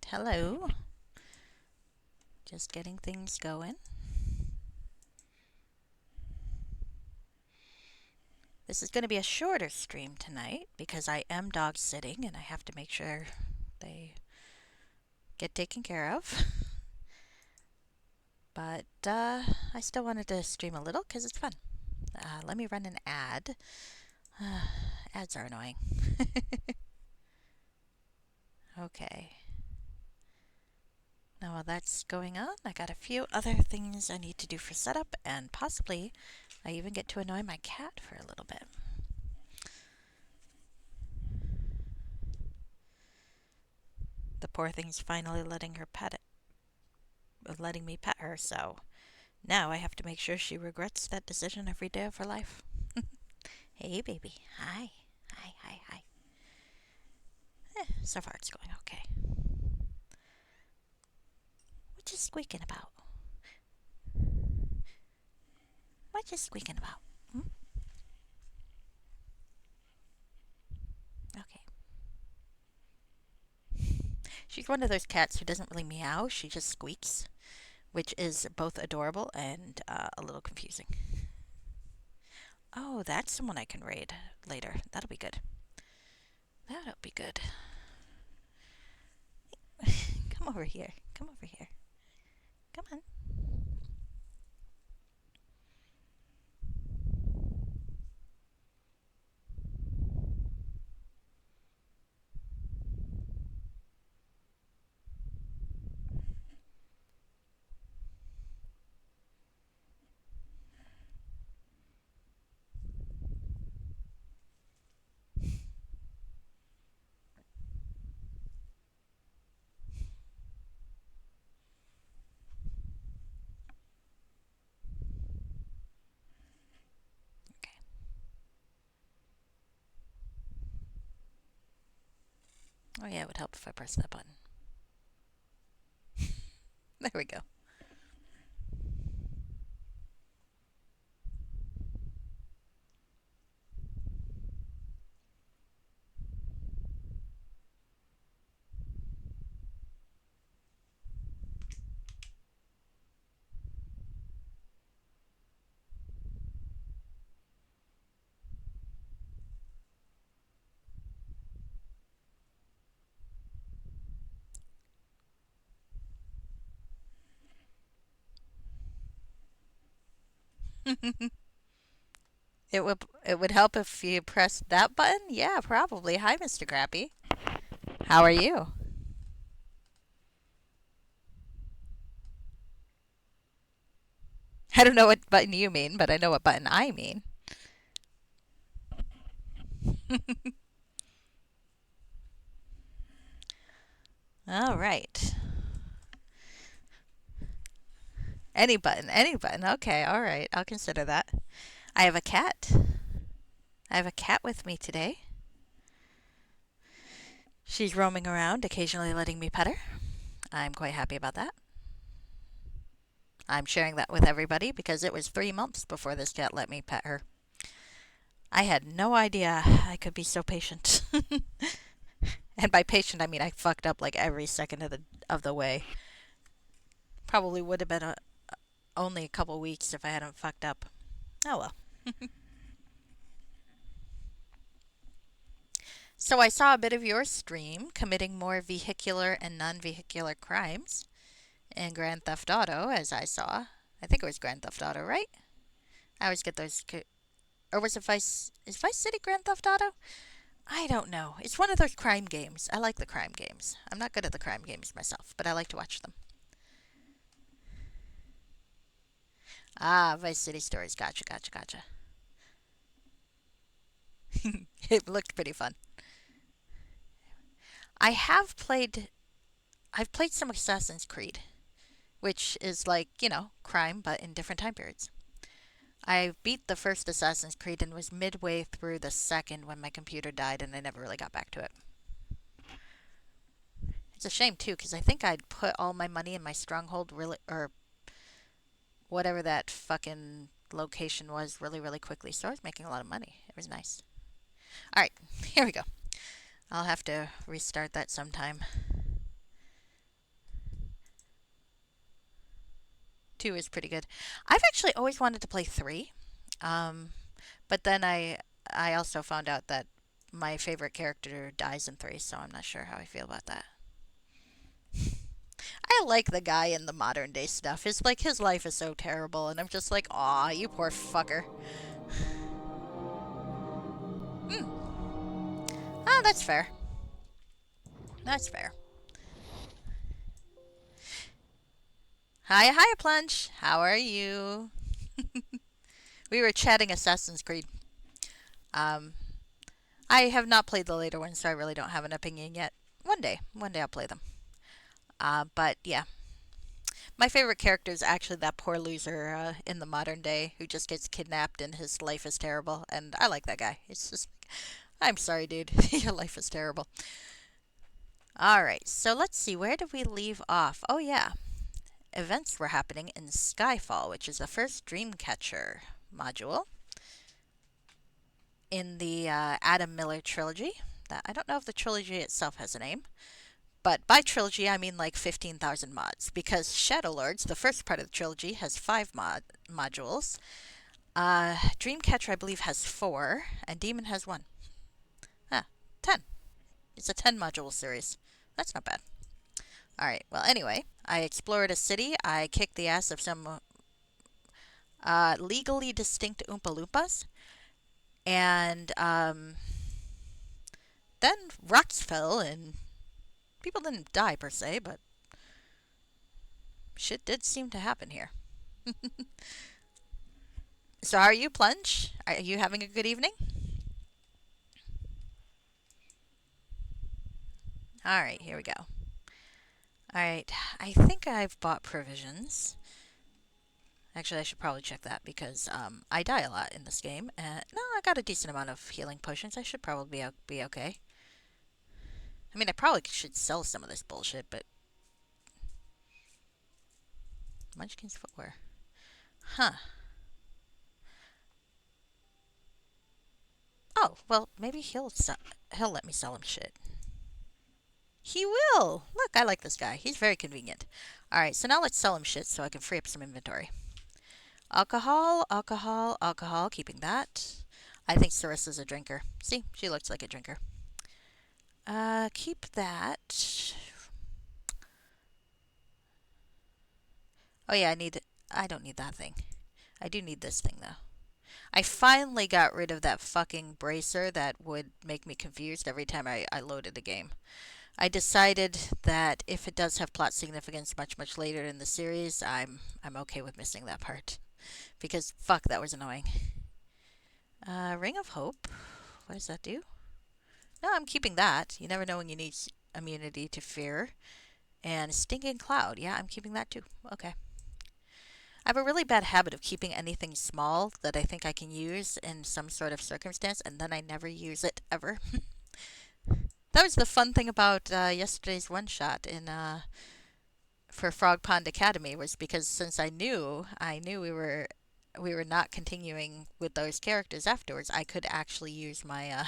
Hello. Just getting things going. This is going to be a shorter stream tonight because I am dog sitting and I have to make sure they get taken care of. But I still wanted to stream a little because it's fun. Let me run an ad. Ads are annoying. Okay. Now while that's going on, I got a few other things I need to do for setup, and possibly I even get to annoy my cat for a little bit. The poor thing's finally letting me pet her, so now I have to make sure she regrets that decision every day of her life. Hey, baby. Hi. Hi, hi, hi. So far it's going okay. What you squeaking about? What you squeaking about? Hmm? Okay. She's one of those cats who doesn't really meow, she just squeaks, which is both adorable and a little confusing. Oh, that's someone I can raid later. That'll be good. That'll be good. Come over here. Come over here. Come on. Okay. Oh yeah, it would help if I press that button. There we go. It would help if you pressed that button? Yeah, probably. Hi, Mr. Grappy. How are you? I don't know what button you mean, but I know what button I mean. All right. Any button, any button. Okay, all right. I'll consider that. I have a cat. I have a cat with me today. She's roaming around, occasionally letting me pet her. I'm quite happy about that. I'm sharing that with everybody because it was 3 months before this cat let me pet her. I had no idea I could be so patient. And by patient, I mean I fucked up like every second of the way. Probably would have been only a couple weeks if I hadn't fucked up. Oh well. So I saw a bit of your stream committing more vehicular and non-vehicular crimes in Grand Theft Auto, as I saw. I think it was Grand Theft Auto, right? I always get those. Or was it Vice? Is Vice City Grand Theft Auto? I don't know. It's one of those crime games. I like the crime games. I'm not good at the crime games myself, but I like to watch them. Ah, Vice City Stories. Gotcha, gotcha, gotcha. It looked pretty fun. I have played. I've played some Assassin's Creed, which is like, crime, but in different time periods. I beat the first Assassin's Creed and was midway through the second when my computer died and I never really got back to it. It's a shame too, because I think I'd put all my money in my stronghold really, or whatever that fucking location was, really, really quickly. So I was making a lot of money. It was nice. All right, here we go. I'll have to restart that sometime. 2 is pretty good. I've actually always wanted to play 3. Um, but then I also found out that my favorite character dies in 3, so I'm not sure how I feel about that. I like the guy in the modern day stuff. It's like his life is so terrible, and I'm just like, aw, you poor fucker. Hmm. Oh, that's fair. That's fair. Hiya, Plunge. How are you? We were chatting Assassin's Creed. Um, I have not played the later ones, so I really don't have an opinion yet. One day I'll play them. But yeah, my favorite character is actually that poor loser in the modern day who just gets kidnapped and his life is terrible. And I like that guy. It's just, I'm sorry, dude. Your life is terrible. All right, so let's see. Where did we leave off? Oh, yeah. Events were happening in Skyfall, which is the first Dreamcatcher module in the Adam Miller trilogy. I don't know if the trilogy itself has a name, but by trilogy I mean like 15,000 mods, because Shadow Lords, the first part of the trilogy, has 5 modules. Dreamcatcher, I believe, has 4, and Demon has 1. Ah, 10. It's a 10 module series. That's not bad. Alright, well, anyway, I explored a city. I kicked the ass of some legally distinct Oompa Loompas. And then rocks fell, and people didn't die per se, but shit did seem to happen here. So, how are you, Plunge? Are you having a good evening? Alright, here we go. Alright, I think I've bought provisions. Actually, I should probably check that because I die a lot in this game. No, I got a decent amount of healing potions. I should probably be okay. I mean, I probably should sell some of this bullshit, but Munchkin's footwear. Huh. Oh, well, maybe he'll let me sell him shit. He will! Look, I like this guy. He's very convenient. Alright, so now let's sell him shit so I can free up some inventory. Alcohol, alcohol, alcohol. Keeping that. I think Sarissa's a drinker. See? She looks like a drinker. Keep that. Oh yeah, I don't need that thing. I do need this thing, though. I finally got rid of that fucking bracer that would make me confused every time I loaded a game. I decided that if it does have plot significance much later in the series, I'm okay with missing that part. Because fuck, that was annoying. Ring of Hope. What does that do? No, I'm keeping that. You never know when you need immunity to fear. And Stinking Cloud. Yeah, I'm keeping that too. Okay. I have a really bad habit of keeping anything small that I think I can use in some sort of circumstance, and then I never use it ever. That was the fun thing about yesterday's one shot in for Frog Pond Academy, was because since I knew we were not continuing with those characters afterwards, I could actually use my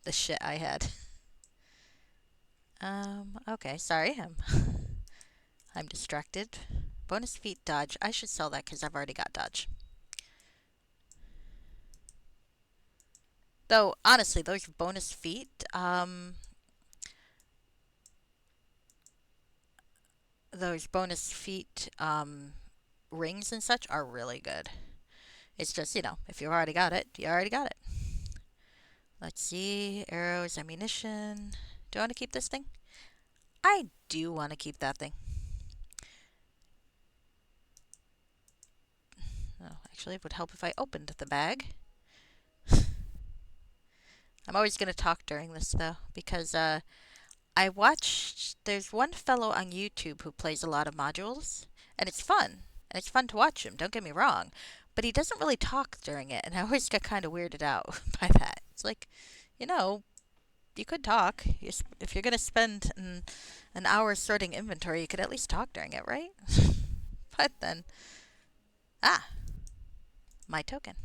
the shit I had. Okay, sorry, I'm distracted. Bonus feet dodge. I should sell that because I've already got dodge. Though honestly, those bonus feet, those bonus feet rings and such are really good. It's just, if you already got it, you already got it. Let's see. Arrows, ammunition. Do I want to keep this thing? I do want to keep that thing. Oh, actually, it would help if I opened the bag. I'm always going to talk during this, though, because there's one fellow on YouTube who plays a lot of modules, and it's fun. And it's fun to watch him, don't get me wrong. But he doesn't really talk during it, and I always get kind of weirded out by that. It's like, you could talk. If you're going to spend an hour sorting inventory, you could at least talk during it, right? But then, my token.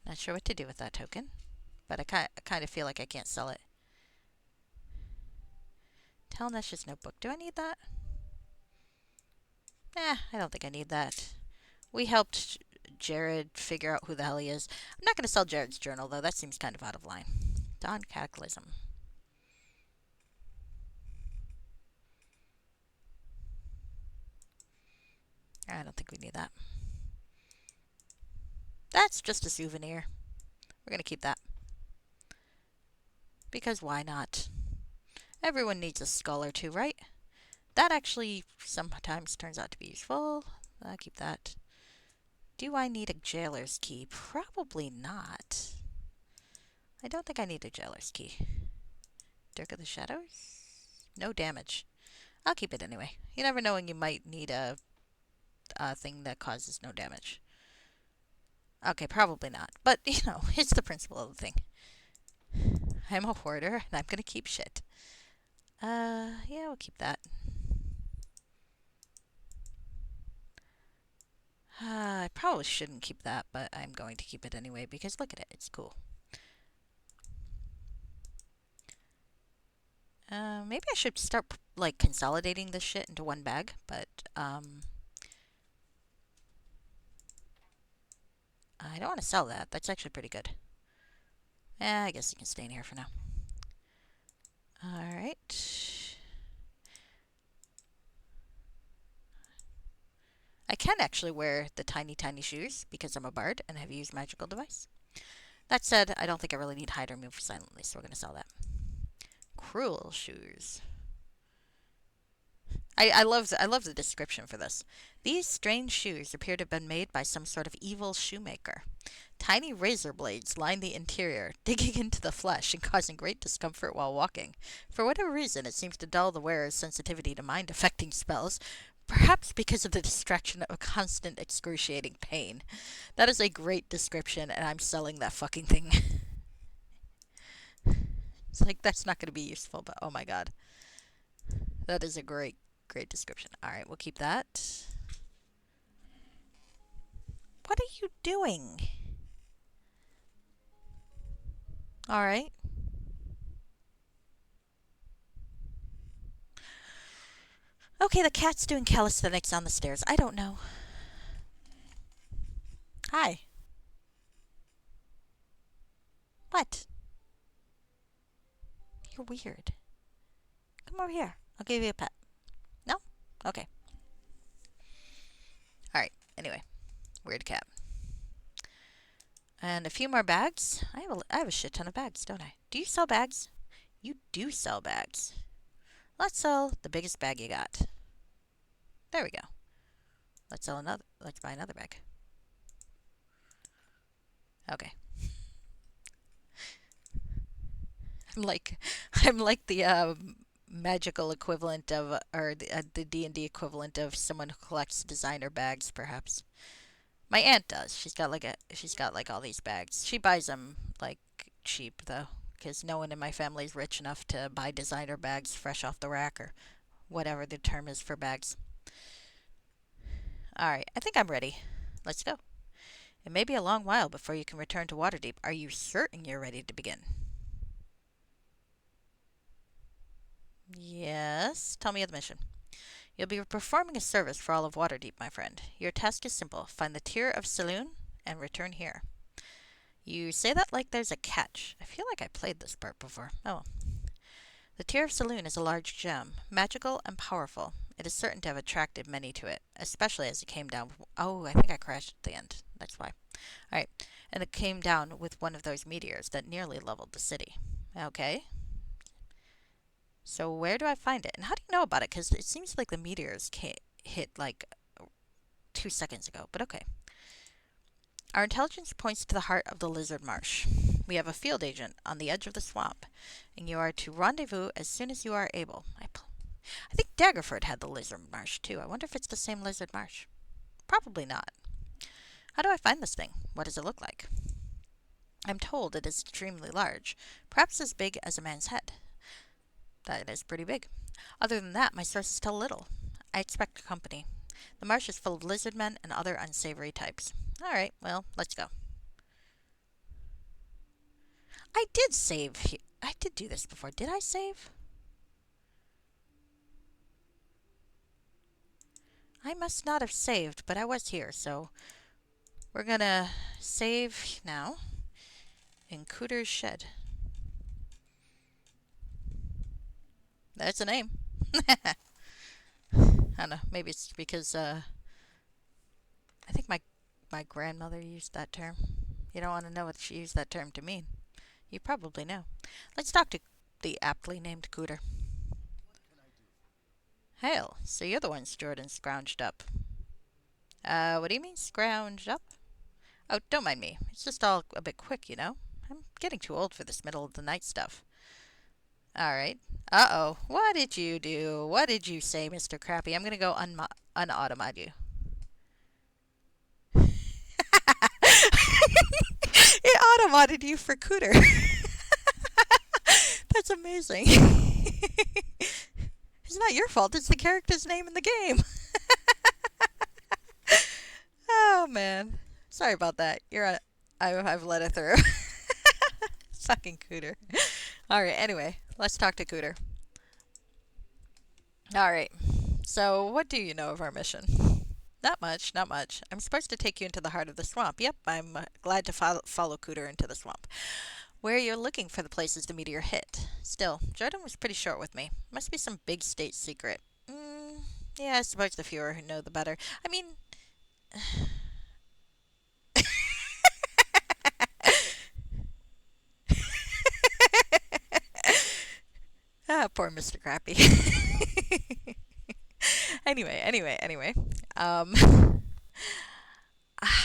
Not sure what to do with that token, but I kind of feel like I can't sell it. Telnesh's notebook. Do I need that? I don't think I need that. We helped Jared figure out who the hell he is. I'm not going to sell Jared's journal, though. That seems kind of out of line. Dawn Cataclysm. I don't think we need that. That's just a souvenir. We're going to keep that. Because why not? Everyone needs a skull or two, right? That actually sometimes turns out to be useful. I'll keep that. Do I need a jailer's key? Probably not. I don't think I need a jailer's key. Dirk of the Shadows? No damage. I'll keep it anyway. You never know when you might need a thing that causes no damage. Okay, probably not. But, you know, it's the principle of the thing. I'm a hoarder, and I'm gonna keep shit. Yeah, we'll keep that. I probably shouldn't keep that, but I'm going to keep it anyway because look at it, it's cool. Maybe I should start, like, consolidating this shit into one bag, but, I don't want to sell that. That's actually pretty good. I guess you can stay in here for now. Alright. I can actually wear the tiny, tiny shoes because I'm a bard and have used magical device. That said, I don't think I really need hide or move silently, so we're going to sell that. Cruel shoes. I love the description for this. These strange shoes appear to have been made by some sort of evil shoemaker. Tiny razor blades line the interior, digging into the flesh and causing great discomfort while walking. For whatever reason, it seems to dull the wearer's sensitivity to mind-affecting spells, perhaps because of the distraction of constant excruciating pain. That is a great description, and I'm selling that fucking thing. It's like, that's not going to be useful, but oh my god. That is a great description. Alright, we'll keep that. What are you doing? Alright. Okay, the cat's doing calisthenics on the stairs. I don't know. Hi. What? You're weird. Come over here. I'll give you a pet. No? Okay. Alright, anyway. Weird cat. And a few more bags. I have a shit ton of bags, don't I? Do you sell bags? You do sell bags. Let's sell the biggest bag you got. There we go. Let's buy another bag. Okay. I'm like the magical equivalent of, or the D&D equivalent of someone who collects designer bags, perhaps. My aunt does. She's got like all these bags. She buys them like cheap though, because no one in my family is rich enough to buy designer bags fresh off the rack or whatever the term is for bags. All right, I think I'm ready. Let's go. It may be a long while before you can return to Waterdeep. Are you certain you're ready to begin? Yes. Tell me of the mission. You'll be performing a service for all of Waterdeep, my friend. Your task is simple. Find the Tear of Saloon and return here. You say that like there's a catch. I feel like I played this part before. Oh. The Tear of Saloon is a large gem, magical and powerful. It is certain to have attracted many to it, especially as it came down. Oh, I think I crashed at the end. That's why. Alright. And it came down with one of those meteors that nearly leveled the city. Okay. So where do I find it? And how do you know about it? Because it seems like the meteors hit like 2 seconds ago. But okay. Our intelligence points to the heart of the Lizard Marsh. We have a field agent on the edge of the swamp, and you are to rendezvous as soon as you are able. I think Daggerford had the Lizard Marsh too. I wonder if it's the same Lizard Marsh. Probably not. How do I find this thing? What does it look like? I'm told it is extremely large, perhaps as big as a man's head. That is pretty big. Other than that, my sources tell little. I expect company. The marsh is full of lizard men and other unsavory types. Alright, well, let's go. I did save here. I did do this before. Did I save? I must not have saved, but I was here, so we're gonna save now in Cooter's shed. That's a name. I don't know. Maybe it's because I think my grandmother used that term. You don't want to know what she used that term to mean. You probably know. Let's talk to the aptly named Cooter. Hail, so you're the one Jordan scrounged up. What do you mean scrounged up? Oh, don't mind me. It's just all a bit quick, you know? I'm getting too old for this middle of the night stuff. Alright. Uh-oh. What did you do? What did you say, Mr. Crappy? I'm gonna go unautomate you. It automated you for Cooter. That's amazing. It's not your fault. It's the character's name in the game. Oh, man. Sorry about that. I've let it through. Fucking Cooter. Alright, anyway. Let's talk to Cooter. Alright. So, what do you know of our mission? Not much, not much. I'm supposed to take you into the heart of the swamp. Yep, I'm glad to follow Cooter into the swamp. Where you're looking for the places the meteor hit. Still, Jordan was pretty short with me. Must be some big state secret. Yeah, I suppose the fewer who know, the better. I mean... Ah, poor Mr. Crappy. Anyway. Um,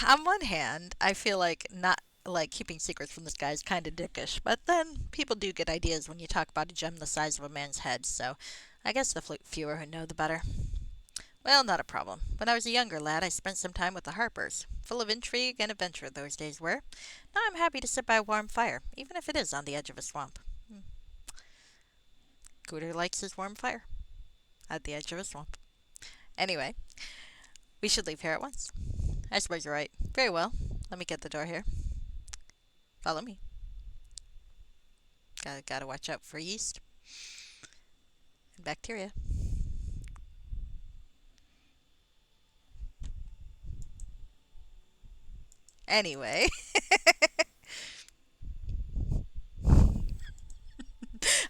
on one hand, I feel like not like keeping secrets from this guy is kind of dickish, but then people do get ideas when you talk about a gem the size of a man's head, so I guess the fewer who know, the better. Well, not a problem. When I was a younger lad, I spent some time with the Harpers. Full of intrigue and adventure those days were. Now I'm happy to sit by a warm fire, even if it is on the edge of a swamp. Cooter likes his warm fire at the edge of a swamp. Anyway, we should leave here at once. I suppose you're right. Very well. Let me get the door here. Follow me. Gotta watch out for yeast and bacteria. Anyway.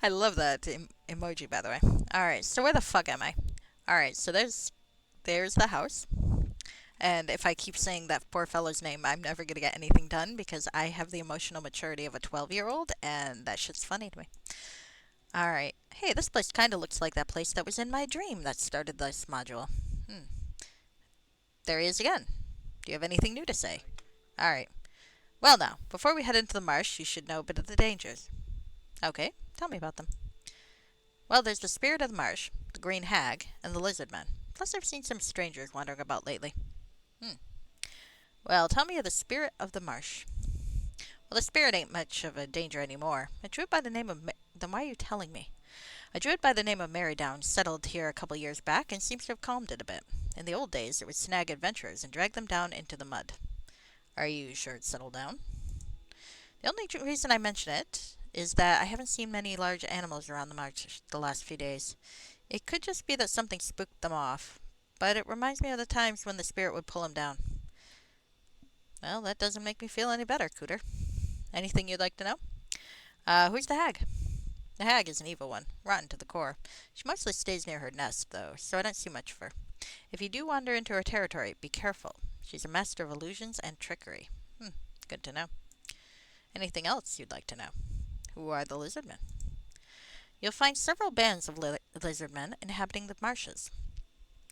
I love that emoji, by the way. Alright, so where the fuck am I? Alright, so there's the house. And if I keep saying that poor fellow's name, I'm never going to get anything done because I have the emotional maturity of a 12-year-old, and that shit's funny to me. Alright. Hey, this place kind of looks like that place that was in my dream that started this module. There he is again. Do you have anything new to say? Alright. Well now, before we head into the marsh, you should know a bit of the dangers. Okay, tell me about them. Well, there's the spirit of the marsh, the green hag, and the lizard men. Plus I've seen some strangers wandering about lately. Well, tell me of the spirit of the marsh. Well, the spirit ain't much of a danger anymore. A druid by the name of... Then why are you telling me? A druid by the name of Merrydown settled here a couple years back and seems to have calmed it a bit. In the old days, it would snag adventurers and drag them down into the mud. Are you sure it's settled down? The only reason I mention it is that I haven't seen many large animals around the marsh the last few days. It could just be that something spooked them off, but it reminds me of the times when the spirit would pull them down. Well, that doesn't make me feel any better, Cooter. Anything you'd like to know? Who's the hag? The hag is an evil one, rotten to the core. She mostly stays near her nest, though, so I don't see much of her. If you do wander into her territory, be careful. She's a master of illusions and trickery. Good to know. Anything else you'd like to know? Who are the lizardmen? You'll find several bands of lizardmen inhabiting the marshes.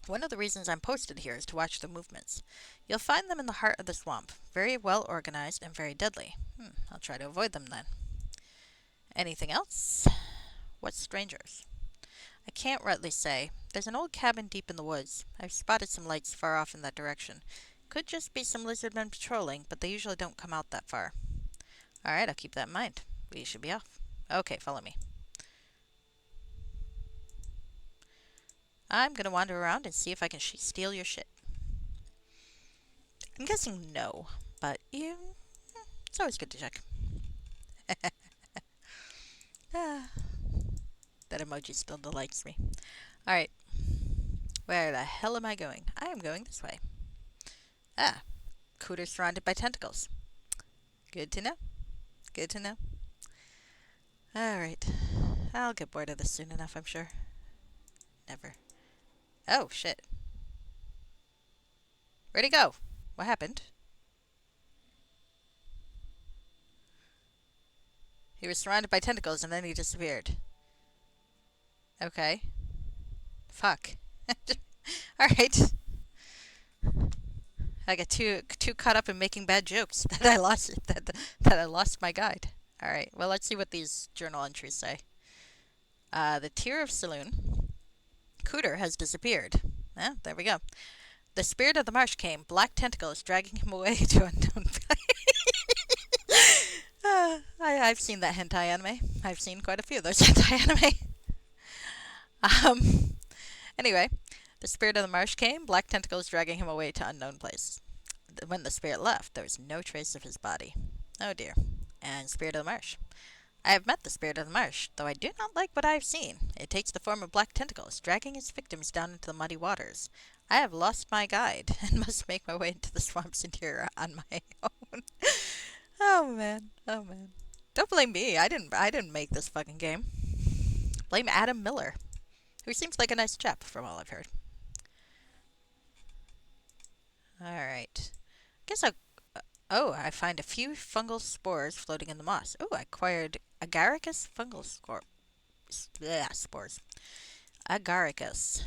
One of the reasons I'm posted here is to watch their movements. You'll find them in the heart of the swamp, very well organized and very deadly. I'll try to avoid them then. Anything else? What strangers? I can't rightly say. There's an old cabin deep in the woods. I've spotted some lights far off in that direction. Could just be some lizardmen patrolling, but they usually don't come out that far. Alright, I'll keep that in mind. We should be off. Okay, follow me. I'm gonna wander around and see if I can steal your shit. I'm guessing no, but it's always good to check. That emoji still delights me. Alright. Where the hell am I going? I am going this way. Ah, Cooter surrounded by tentacles. Good to know. Good to know. Alright. I'll get bored of this soon enough, I'm sure. Never. Oh, shit. Where'd he go? What happened? He was surrounded by tentacles and then he disappeared. Okay. Fuck. Alright. I got too caught up in making bad jokes that I lost my guide. All right. Well, let's see what these journal entries say. The Tear of Saloon. Cooter has disappeared. There we go. The spirit of the marsh came. Black tentacles dragging him away to unknown place. I've seen that hentai anime. I've seen quite a few of those hentai anime. Anyway, the spirit of the marsh came. Black tentacles dragging him away to unknown place. When the spirit left, there was no trace of his body. Oh dear. And spirit of the marsh. I have met the spirit of the marsh, though I do not like what I have seen. It takes the form of black tentacles, dragging its victims down into the muddy waters. I have lost my guide and must make my way into the swamp's interior on my own. Oh man, oh man. Don't blame me. I didn't make this fucking game. Blame Adam Miller, who seems like a nice chap from all I've heard. All right. Guess I'll. Oh, I find a few fungal spores floating in the moss. Oh, I acquired agaricus fungal spores. Agaricus.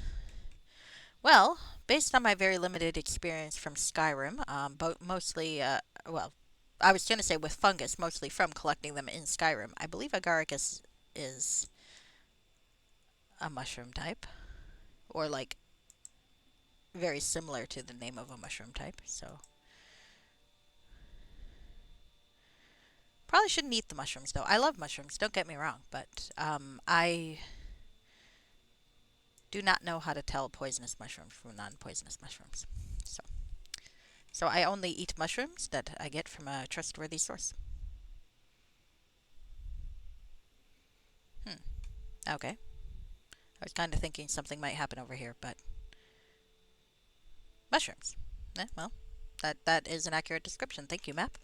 Well, based on my very limited experience from Skyrim, mostly, well, I was going to say with fungus, mostly from collecting them in Skyrim, I believe agaricus is a mushroom type, or like very similar to the name of a mushroom type, so. Probably shouldn't eat the mushrooms, though. I love mushrooms, don't get me wrong, but I do not know how to tell poisonous mushrooms from non-poisonous mushrooms. So I only eat mushrooms that I get from a trustworthy source. Okay. I was kind of thinking something might happen over here, but mushrooms. Well, that is an accurate description. Thank you, map.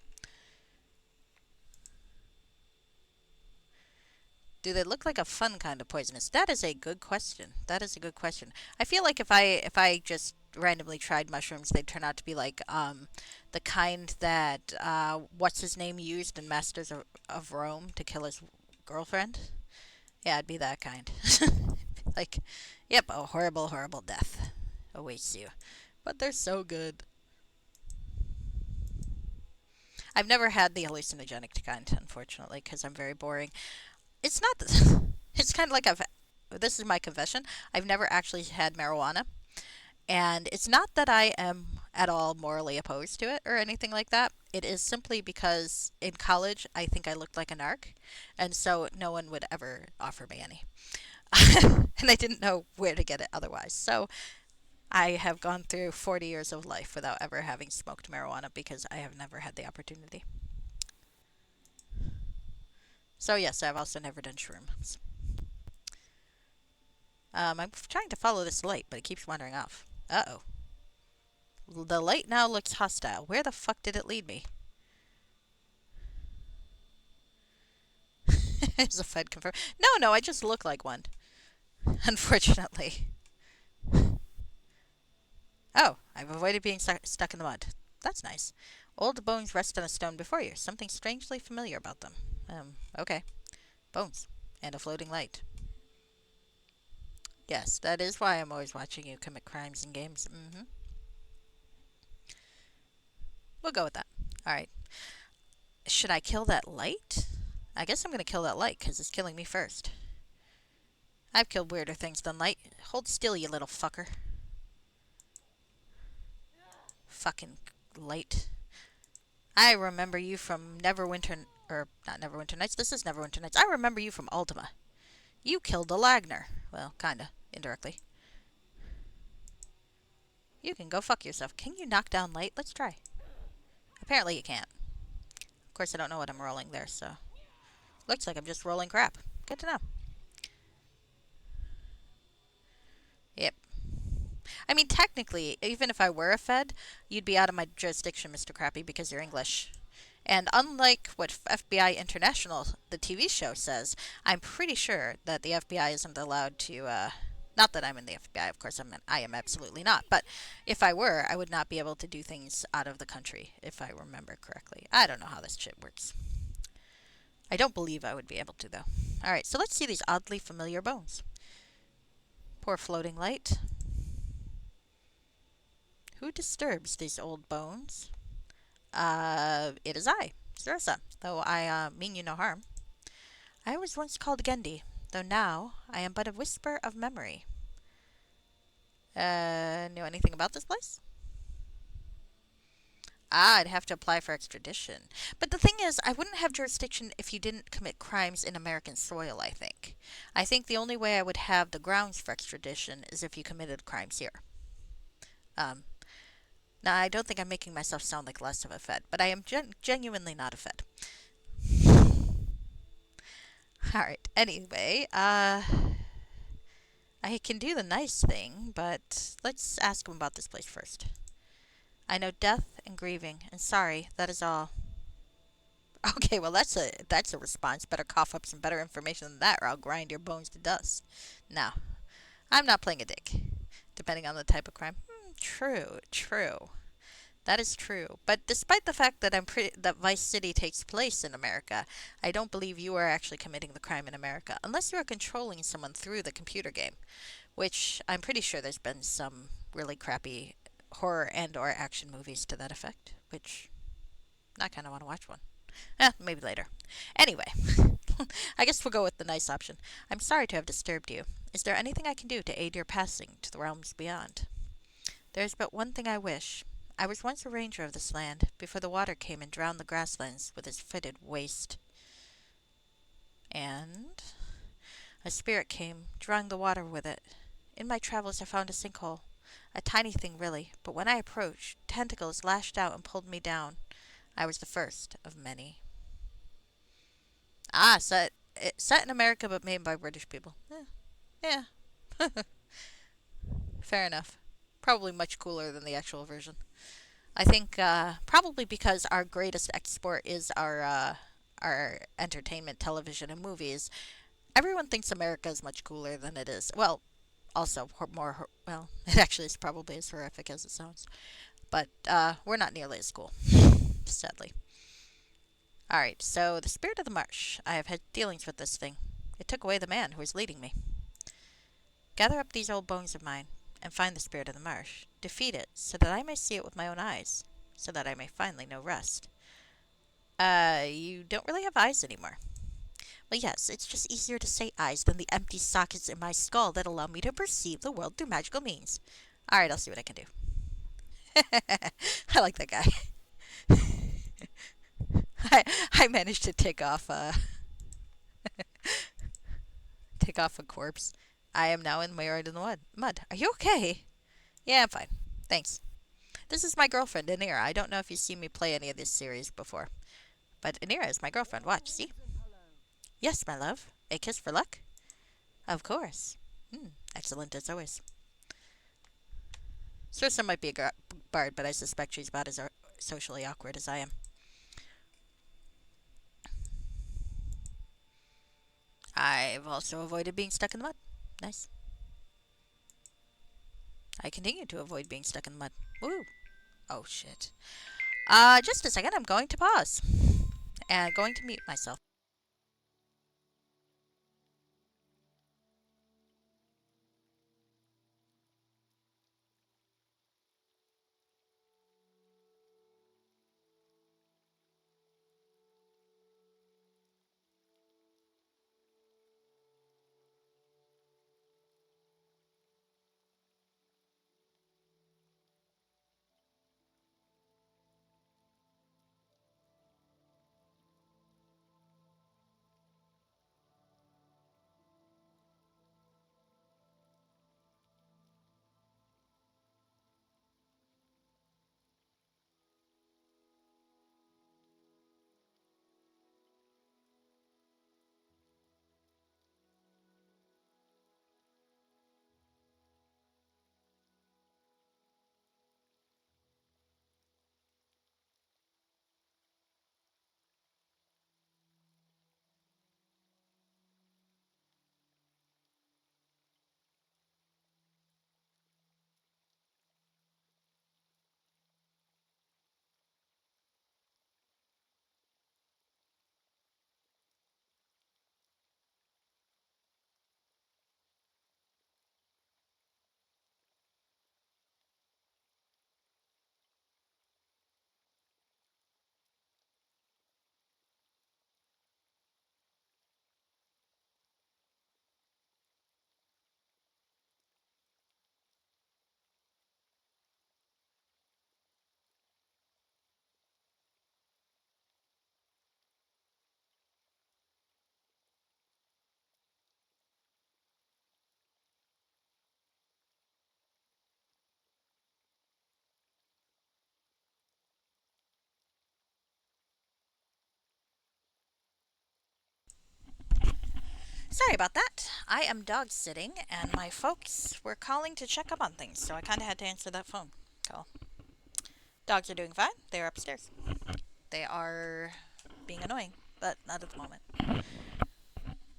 Do they look like a fun kind of poisonous? That is a good question. That is a good question. I feel like if I just randomly tried mushrooms, they'd turn out to be like the kind that what's his name used in Masters of Rome to kill his girlfriend. Yeah, it'd be that kind. Like, yep, a horrible, horrible death awaits you. But they're so good. I've never had the hallucinogenic kind, unfortunately, because I'm very boring. It's not. It's kind of like this is my confession. I've never actually had marijuana, and it's not that I am at all morally opposed to it or anything like that. It is simply because in college I think I looked like a narc, and so no one would ever offer me any, and I didn't know where to get it otherwise. So I have gone through 40 years of life without ever having smoked marijuana because I have never had the opportunity. So yes, I've also never done shrooms. I'm trying to follow this light, but it keeps wandering off. Uh-oh. The light now looks hostile. Where the fuck did it lead me? Is a Fed confirmed? No, I just look like one. Unfortunately. Oh, I've avoided being stuck in the mud. That's nice. Old bones rest on a stone before you. Something strangely familiar about them. Okay. Bones. And a floating light. Yes, that is why I'm always watching you commit crimes in games. We'll go with that. Alright. Should I kill that light? I guess I'm gonna kill that light, because it's killing me first. I've killed weirder things than light. Hold still, you little fucker. Fucking light. I remember you from Neverwinter... Or, not Neverwinter Nights. This is Neverwinter Nights. I remember you from Ultima. You killed a Lagner. Well, kinda. Indirectly. You can go fuck yourself. Can you knock down light? Let's try. Apparently you can't. Of course, I don't know what I'm rolling there, so... Looks like I'm just rolling crap. Good to know. Yep. I mean, technically, even if I were a Fed, you'd be out of my jurisdiction, Mr. Crappy, because you're English. And unlike what FBI International, the TV show, says, I'm pretty sure that the FBI isn't allowed to. Not that I'm in the FBI, of course, I am absolutely not. But if I were, I would not be able to do things out of the country, if I remember correctly. I don't know how this shit works. I don't believe I would be able to, though. Alright, so let's see these oddly familiar bones. Poor floating light. Who disturbs these old bones? It is I, Sarasa, though I mean you no harm. I was once called Gendy, though now I am but a whisper of memory. Know anything about this place? Ah, I'd have to apply for extradition. But the thing is, I wouldn't have jurisdiction if you didn't commit crimes in American soil, I think. I think the only way I would have the grounds for extradition is if you committed crimes here. Um, Now, I don't think I'm making myself sound like less of a Fed, but I am genuinely not a Fed. Alright, anyway, I can do the nice thing, but let's ask him about this place first. I know death and grieving, and sorry, that is all. Okay, well that's a response. Better cough up some better information than that, or I'll grind your bones to dust. Now, I'm not playing a dick. Depending on the type of crime. True, true. That is true. But despite the fact that that Vice City takes place in America, I don't believe you are actually committing the crime in America, unless you are controlling someone through the computer game, which I'm pretty sure there's been some really crappy horror and or action movies to that effect, which I kind of want to watch one. Maybe later. Anyway, I guess we'll go with the nice option. I'm sorry to have disturbed you. Is there anything I can do to aid your passing to the realms beyond? There is but one thing I wish. I was once a ranger of this land, before the water came and drowned the grasslands with its fetid waste. And a spirit came, drawing the water with it. In my travels I found a sinkhole. A tiny thing, really, but when I approached, tentacles lashed out and pulled me down. I was the first of many. Ah, set in America but made by British people. Yeah. Fair enough. Probably much cooler than the actual version. I think probably because our greatest export is our entertainment, television, and movies. Everyone thinks America is much cooler than it is. Well, also more well, it actually is probably as horrific as it sounds. But we're not nearly as cool, sadly. All right, so the spirit of the marsh. I have had dealings with this thing. It took away the man who was leading me. Gather up these old bones of mine and find the spirit of the marsh. Defeat it so that I may see it with my own eyes, so that I may finally know rest. You don't really have eyes anymore. Well, yes, it's just easier to say eyes than the empty sockets in my skull that allow me to perceive the world through magical means. Alright, I'll see what I can do. I like that guy. I managed to take off a corpse. I am now mired in the mud. Are you okay? Yeah, I'm fine. Thanks. This is my girlfriend, Anira. I don't know if you've seen me play any of this series before. But Anira is my girlfriend. Watch, see? Yes, my love. A kiss for luck? Of course. Excellent as always. Sarissa might be a bard, but I suspect she's about as socially awkward as I am. I've also avoided being stuck in the mud. Nice. I continue to avoid being stuck in the mud. Woo! Oh, shit. Just a second. I'm going to pause. And going to mute myself. Sorry about that. I am dog sitting, and my folks were calling to check up on things, so I kind of had to answer that phone call. Dogs are doing fine. They're upstairs. They are being annoying, but not at the moment.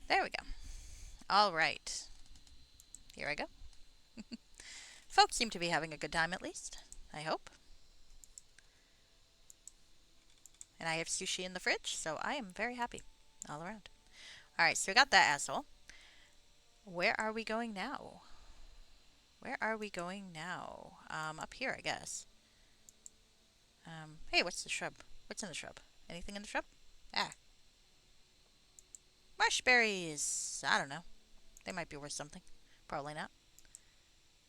There we go. All right. Here I go. Folks seem to be having a good time at least. I hope. And I have sushi in the fridge, so I am very happy all around. All right, so we got that asshole. Where are we going now? Where are we going now? Up here, I guess. Hey, what's the shrub? What's in the shrub? Anything in the shrub? Ah. Marshberries! I don't know. They might be worth something. Probably not.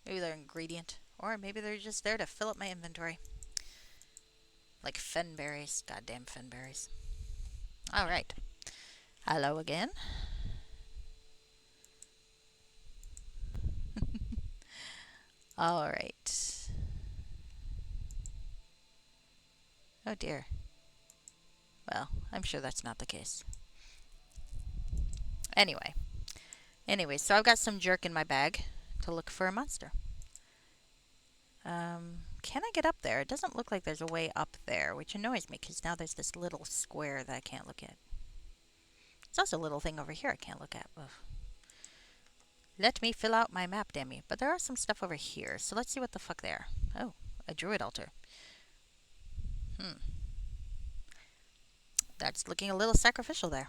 Maybe they're an ingredient. Or maybe they're just there to fill up my inventory. Like fenberries. Goddamn fenberries. Alright. Hello again. Alright. Oh dear. Well, I'm sure that's not the case. Anyway, so I've got some jerk in my bag to look for a monster. Can I get up there? It doesn't look like there's a way up there, which annoys me because now there's this little square that I can't look at. There's also a little thing over here I can't look at. Ugh. Let me fill out my map, damn you. But there are some stuff over here, so let's see what the fuck they are. Oh, a druid altar. That's looking a little sacrificial there.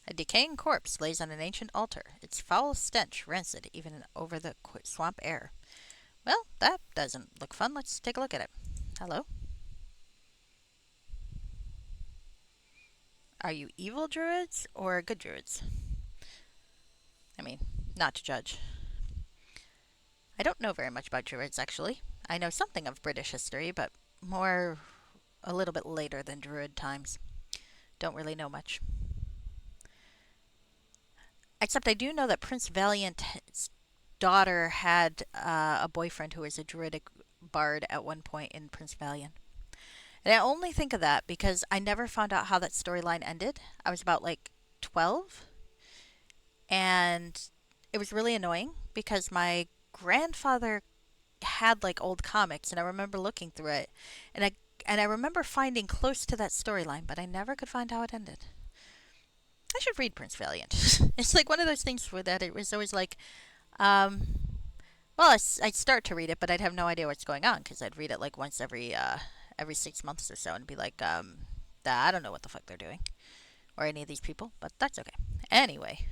A decaying corpse lays on an ancient altar, its foul stench rancid even over the swamp air. Well, that doesn't look fun. Let's take a look at it. Hello? Are you evil druids or good druids? I mean, not to judge. I don't know very much about druids, actually. I know something of British history, but more a little bit later than druid times. Don't really know much. Except I do know that Prince Valiant's daughter had a boyfriend who was a druidic bard at one point in Prince Valiant. And I only think of that because I never found out how that storyline ended. I was about like 12. And it was really annoying because my grandfather had like old comics and I remember looking through it. And I remember finding close to that storyline, but I never could find how it ended. I should read Prince Valiant. It's like one of those things where that it was always like, well, I'd start to read it, but I'd have no idea what's going on because I'd read it like once every 6 months or so and be like, I don't know what the fuck they're doing or any of these people, but that's okay. Anyway,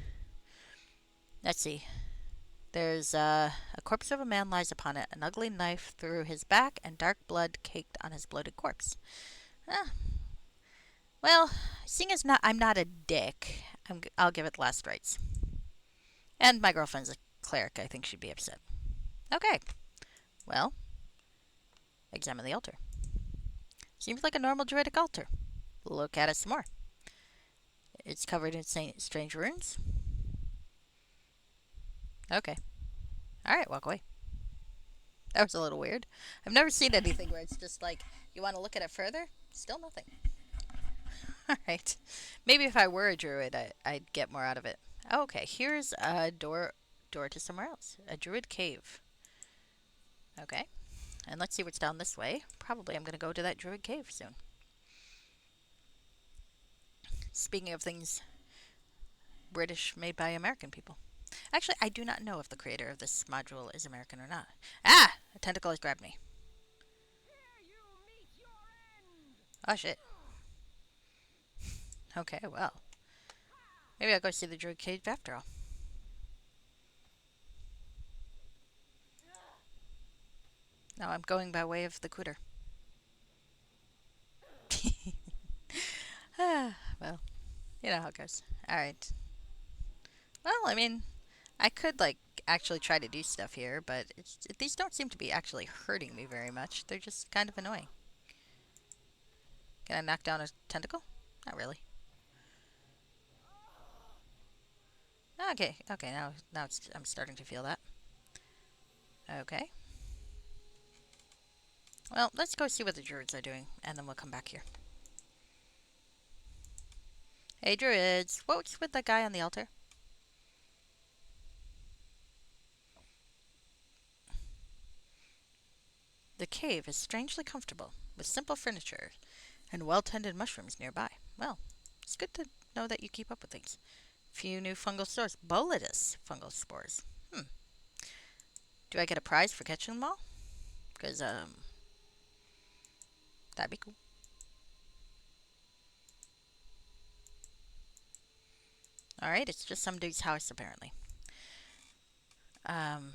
let's see. There's a corpse of a man lies upon it, an ugly knife through his back, and dark blood caked on his bloated corpse. Well, seeing as I'm not a dick, I'll give it last rites. And my girlfriend's a cleric. I think she'd be upset. Okay. Well, examine the altar. Seems like a normal druidic altar. Look at it some more. It's covered in strange runes. Okay. Alright, walk away. That was a little weird. I've never seen anything where it's just like, you want to look at it further? Still nothing. Alright. Maybe if I were a druid, I'd get more out of it. Okay, here's a door to somewhere else. A druid cave. Okay. And let's see what's down this way. Probably I'm going to go to that druid cave soon. Speaking of things British made by American people. Actually, I do not know if the creator of this module is American or not. Ah! A tentacle has grabbed me. Oh, shit. Okay, well. Maybe I'll go see the druid cave after all. No, I'm going by way of the cooter. Well, you know how it goes. Alright. Well, I mean, I could, like, actually try to do stuff here, but these don't seem to be actually hurting me very much. They're just kind of annoying. Can I knock down a tentacle? Not really. Okay, now I'm starting to feel that. Okay. Well, let's go see what the druids are doing, and then we'll come back here. Hey, druids. What's with that guy on the altar? The cave is strangely comfortable, with simple furniture and well-tended mushrooms nearby. Well, it's good to know that you keep up with things. Few new fungal spores. Boletus fungal spores. Hmm. Do I get a prize for catching them all? Because, that'd be cool. Alright, it's just some dude's house, apparently. Um,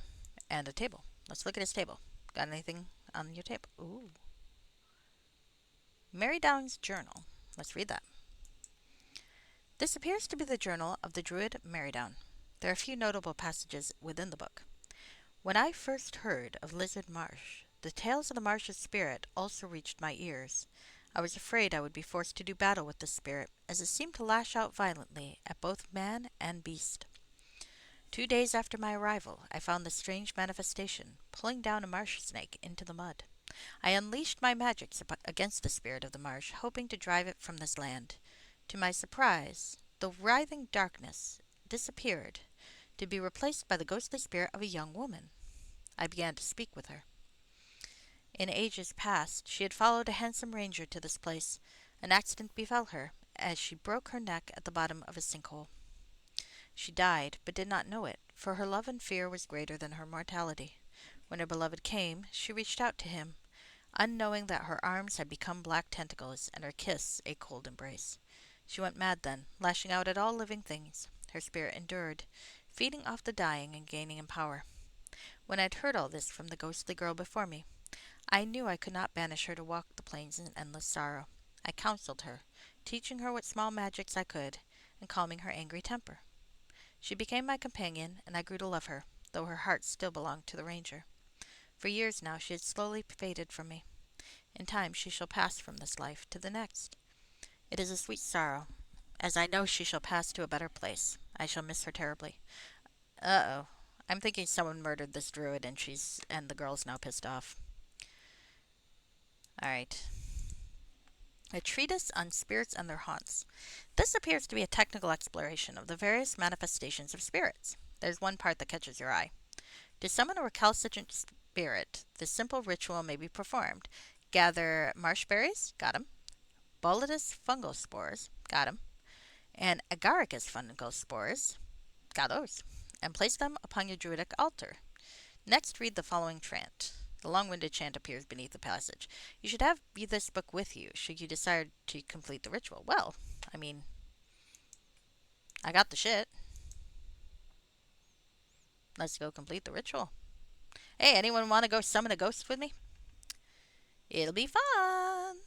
and a table. Let's look at his table. Got anything on your table? Ooh. Mary Down's journal. Let's read that. This appears to be the journal of the druid Meridown. There are a few notable passages within the book. When I first heard of Lizard Marsh, the tales of the marsh's spirit also reached my ears. I was afraid I would be forced to do battle with this spirit, as it seemed to lash out violently at both man and beast. 2 days after my arrival, I found this strange manifestation, pulling down a marsh snake into the mud. I unleashed my magics against the spirit of the marsh, hoping to drive it from this land. To my surprise, the writhing darkness disappeared, to be replaced by the ghostly spirit of a young woman. I began to speak with her. In ages past, she had followed a handsome ranger to this place. An accident befell her, as she broke her neck at the bottom of a sinkhole. She died, but did not know it, for her love and fear was greater than her mortality. When her beloved came, she reached out to him, unknowing that her arms had become black tentacles and her kiss a cold embrace. She went mad then, lashing out at all living things. Her spirit endured, feeding off the dying and gaining in power. When I'd heard all this from the ghostly girl before me, I knew I could not banish her to walk the plains in endless sorrow. I counseled her, teaching her what small magics I could, and calming her angry temper. She became my companion, and I grew to love her, though her heart still belonged to the ranger. For years now she had slowly faded from me. In time she shall pass from this life to the next. It is a sweet sorrow, as I know she shall pass to a better place. I shall miss her terribly. Uh-oh. I'm thinking someone murdered this druid and the girl's now pissed off. Alright. A treatise on spirits and their haunts. This appears to be a technical exploration of the various manifestations of spirits. There's one part that catches your eye. To summon a recalcitrant spirit, this simple ritual may be performed. Gather marshberries, got 'em. Boletus fungal spores, got 'em. And agaricus fungal spores, got those. And place them upon your druidic altar. Next, read the following chant. The long-winded chant appears beneath the passage. You should have this book with you, should you decide to complete the ritual. Well, I mean, I got the shit. Let's go complete the ritual. Hey, anyone want to go summon a ghost with me? It'll be fun!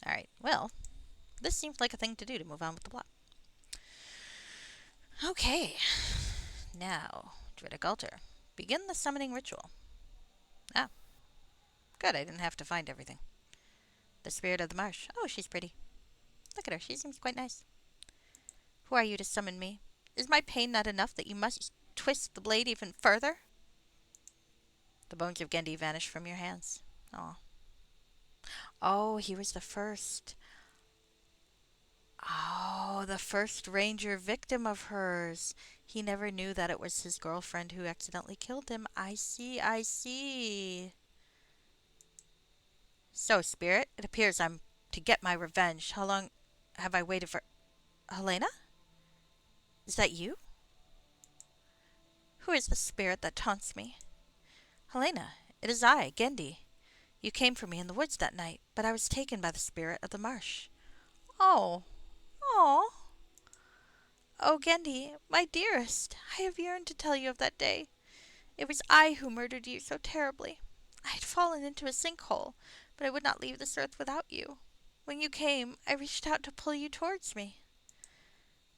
Alright, well, this seems like a thing to do to move on with the plot. Okay, now, Druidic Altar. Begin the summoning ritual. Ah, good, I didn't have to find everything. The spirit of the marsh. Oh, she's pretty. Look at her, she seems quite nice. Who are you to summon me? Is my pain not enough that you must twist the blade even further? The bones of Gendy vanish from your hands. Oh. Oh, he was the first. Oh, the first ranger victim of hers. He never knew that it was his girlfriend who accidentally killed him. I see, I see. So, Spirit, it appears I'm to get my revenge. How long have I waited for... Helena? Is that you? Who is the spirit that taunts me? Helena, it is I, Gendy. You came for me in the woods that night, but I was taken by the spirit of the marsh. Oh, oh, oh, Gendy, my dearest, I have yearned to tell you of that day. It was I who murdered you so terribly. I had fallen into a sinkhole, but I would not leave this earth without you. When you came, I reached out to pull you towards me.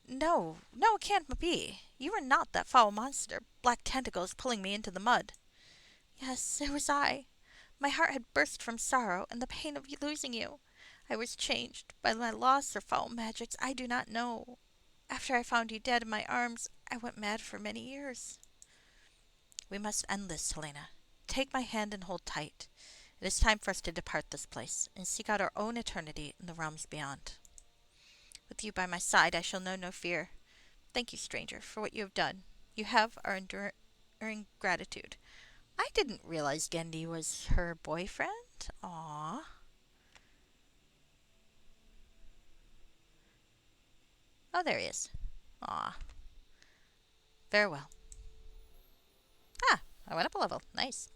No, no, it can't be. You are not that foul monster, black tentacles pulling me into the mud. Yes, it was I. My heart had burst from sorrow and the pain of losing you. I was changed by my loss or foul magics, I do not know. After I found you dead in my arms, I went mad for many years. We must end this, Helena. Take my hand and hold tight. It is time for us to depart this place and seek out our own eternity in the realms beyond. With you by my side, I shall know no fear. Thank you, stranger, for what you have done. You have our enduring gratitude. I didn't realize Gendy was her boyfriend. Aww. Oh, there he is. Aw. Farewell. Ah, I went up a level. Nice.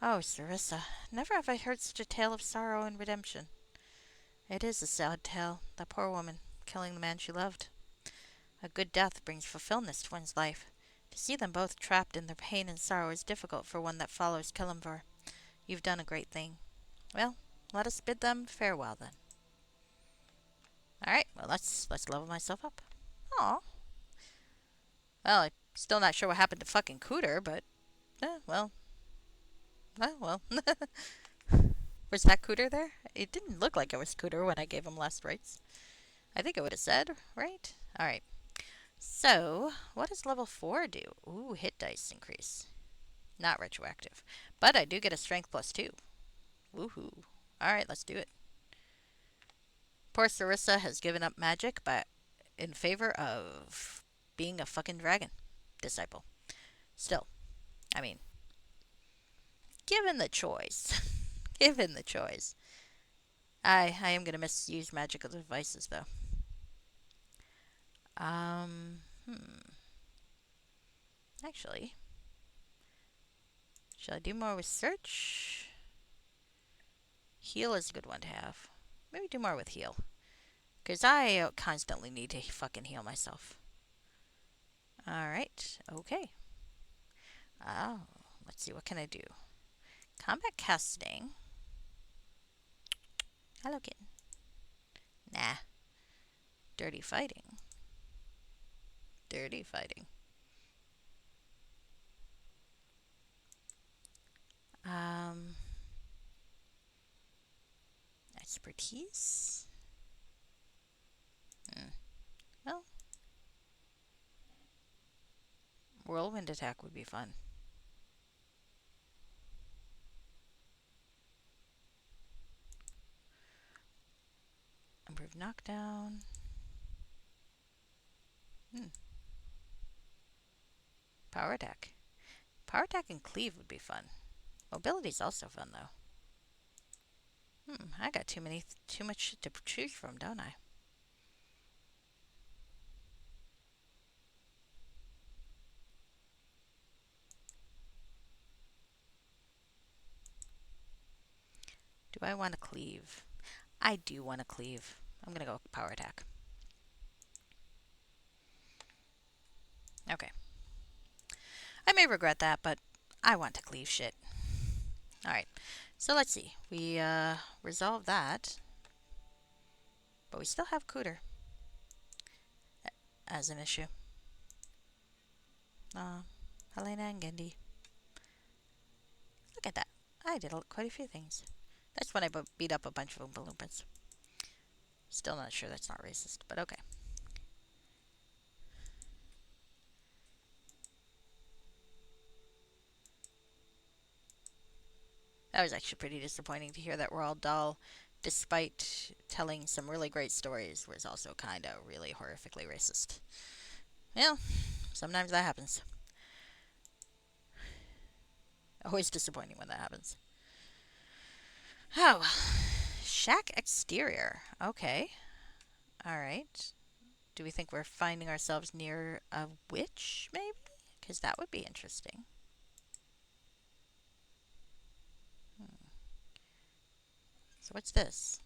Oh, Sarissa, never have I heard such a tale of sorrow and redemption. It is a sad tale, that poor woman, killing the man she loved. A good death brings fulfillment to one's life. To see them both trapped in their pain and sorrow is difficult for one that follows Kelemvor. You've done a great thing. Well, let us bid them farewell then. Alright, well let's level myself up. Aw. Well, I'm still not sure what happened to fucking Cooter, but well. Well. Was that Cooter there? It didn't look like it was Cooter when I gave him last rites. I think it would have said, right? Alright. So, what does level 4 do? Ooh, hit dice increase. Not retroactive. But I do get a strength +2. Woohoo. Alright, let's do it. Poor Sarissa has given up magic but in favor of being a fucking dragon disciple. Still, I mean, given the choice, given the choice, I am going to misuse magical devices though. Actually, shall I do more with search? Heal is a good one to have. Maybe do more with heal. Because I constantly need to fucking heal myself. Alright, okay. Oh, let's see, what can I do? Combat casting. Hello, kitten. Nah. Dirty fighting. Dirty fighting. Expertise? Well, whirlwind attack would be fun. Improved knockdown. Power attack. Power attack and cleave would be fun. Mobility's also fun though. I got too much shit to choose from, don't I? Do I want to cleave? I do want to cleave. I'm gonna go with power attack. Okay. I may regret that, but I want to cleave shit. Alright, so let's see. We resolved that. But we still have Cooter as an issue. Helena and Gendy. Look at that. I did quite a few things. That's when I beat up a bunch of Oompa Loompas. Still not sure that's not racist, but okay. That was actually pretty disappointing to hear that we're all dull, despite telling some really great stories, was also kind of really horrifically racist. Well, sometimes that happens. Always disappointing when that happens. Oh, shack exterior. Okay. Alright. Do we think we're finding ourselves near a witch, maybe? Because that would be interesting. So what's this?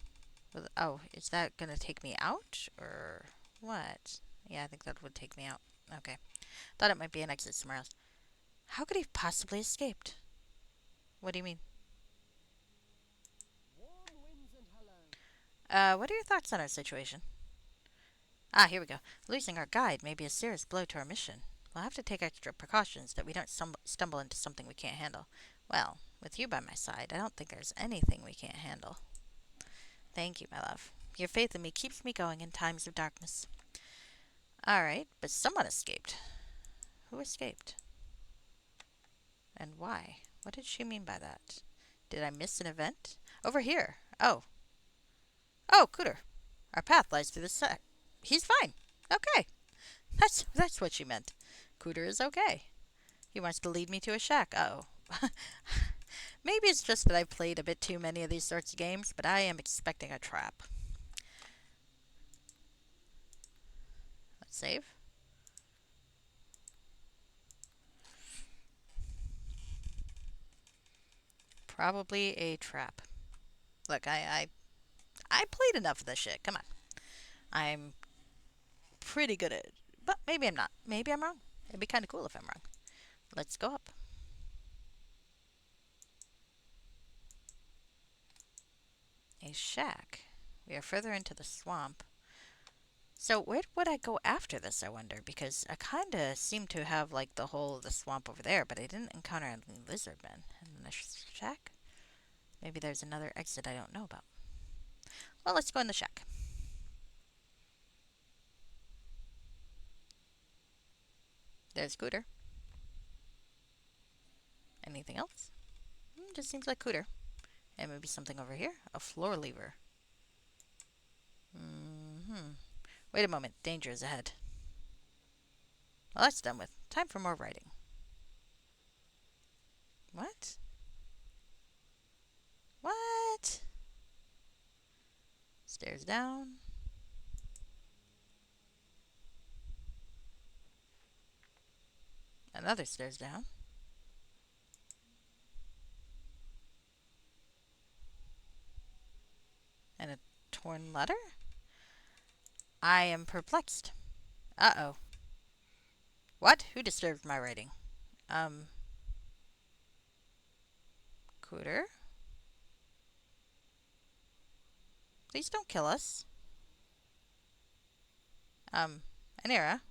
Oh, is that going to take me out? Or what? Yeah, I think that would take me out. Okay. Thought it might be an exit somewhere else. How could he have possibly escaped? What do you mean? What are your thoughts on our situation? Ah, here we go. Losing our guide may be a serious blow to our mission. We'll have to take extra precautions that we don't stumble into something we can't handle. Well, with you by my side, I don't think there's anything we can't handle. Thank you, my love. Your faith in me keeps me going in times of darkness. Alright, but someone escaped. Who escaped? why? What did she mean by that? Did I miss an event? Over here. Oh. Oh, Cooter. Our path lies through the sack. He's fine. Okay. That's what she meant. Cooter is okay. He wants to lead me to a shack. Uh oh. Maybe it's just that I've played a bit too many of these sorts of games, but I am expecting a trap. Let's save. Probably a trap. Look, I played enough of this shit. Come on. I'm pretty good at it. But maybe I'm not. Maybe I'm wrong. It'd be kind of cool if I'm wrong. Let's go up. A shack. We are further into the swamp. So where would I go after this, I wonder? Because I kind of seem to have, like, the whole of the swamp over there, but I didn't encounter any lizardmen. In the shack? Maybe there's another exit I don't know about. Well, let's go in the shack. There's Cooter. Anything else? Just seems like Cooter. And maybe something over here? A floor lever. Wait a moment. Danger is ahead. Well, that's done with. Time for more writing. What? What? Stairs down. Another stairs down. And a torn letter? I am perplexed. Uh-oh. What? Who disturbed my writing? Cooter? Please don't kill us. Anira?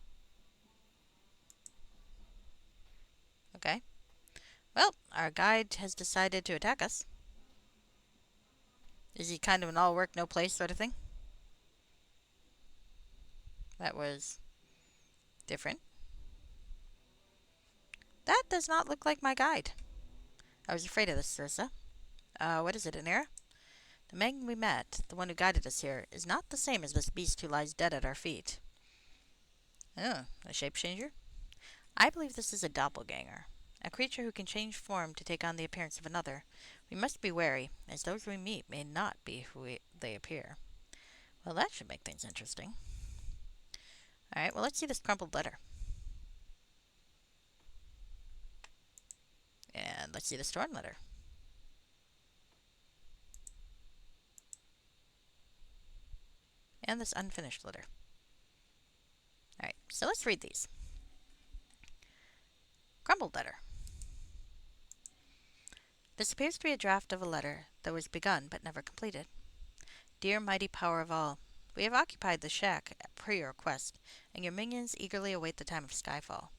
Okay. Well, our guide has decided to attack us. Is he kind of an all work, no play sort of thing? That was different. That does not look like my guide. I was afraid of this, Cirsa. What is it, Anira? The man we met, the one who guided us here, is not the same as this beast who lies dead at our feet. Oh, a shape-changer? I believe this is a doppelganger, a creature who can change form to take on the appearance of another. We must be wary, as those we meet may not be who they appear. Well, that should make things interesting. Alright, well, let's see this crumpled letter. And let's see this torn letter. And this unfinished letter. Alright, so let's read these. Crumpled letter. This appears to be a draft of a letter that was begun but never completed. Dear mighty power of all, we have occupied the shack per your request, and your minions eagerly await the time of skyfall.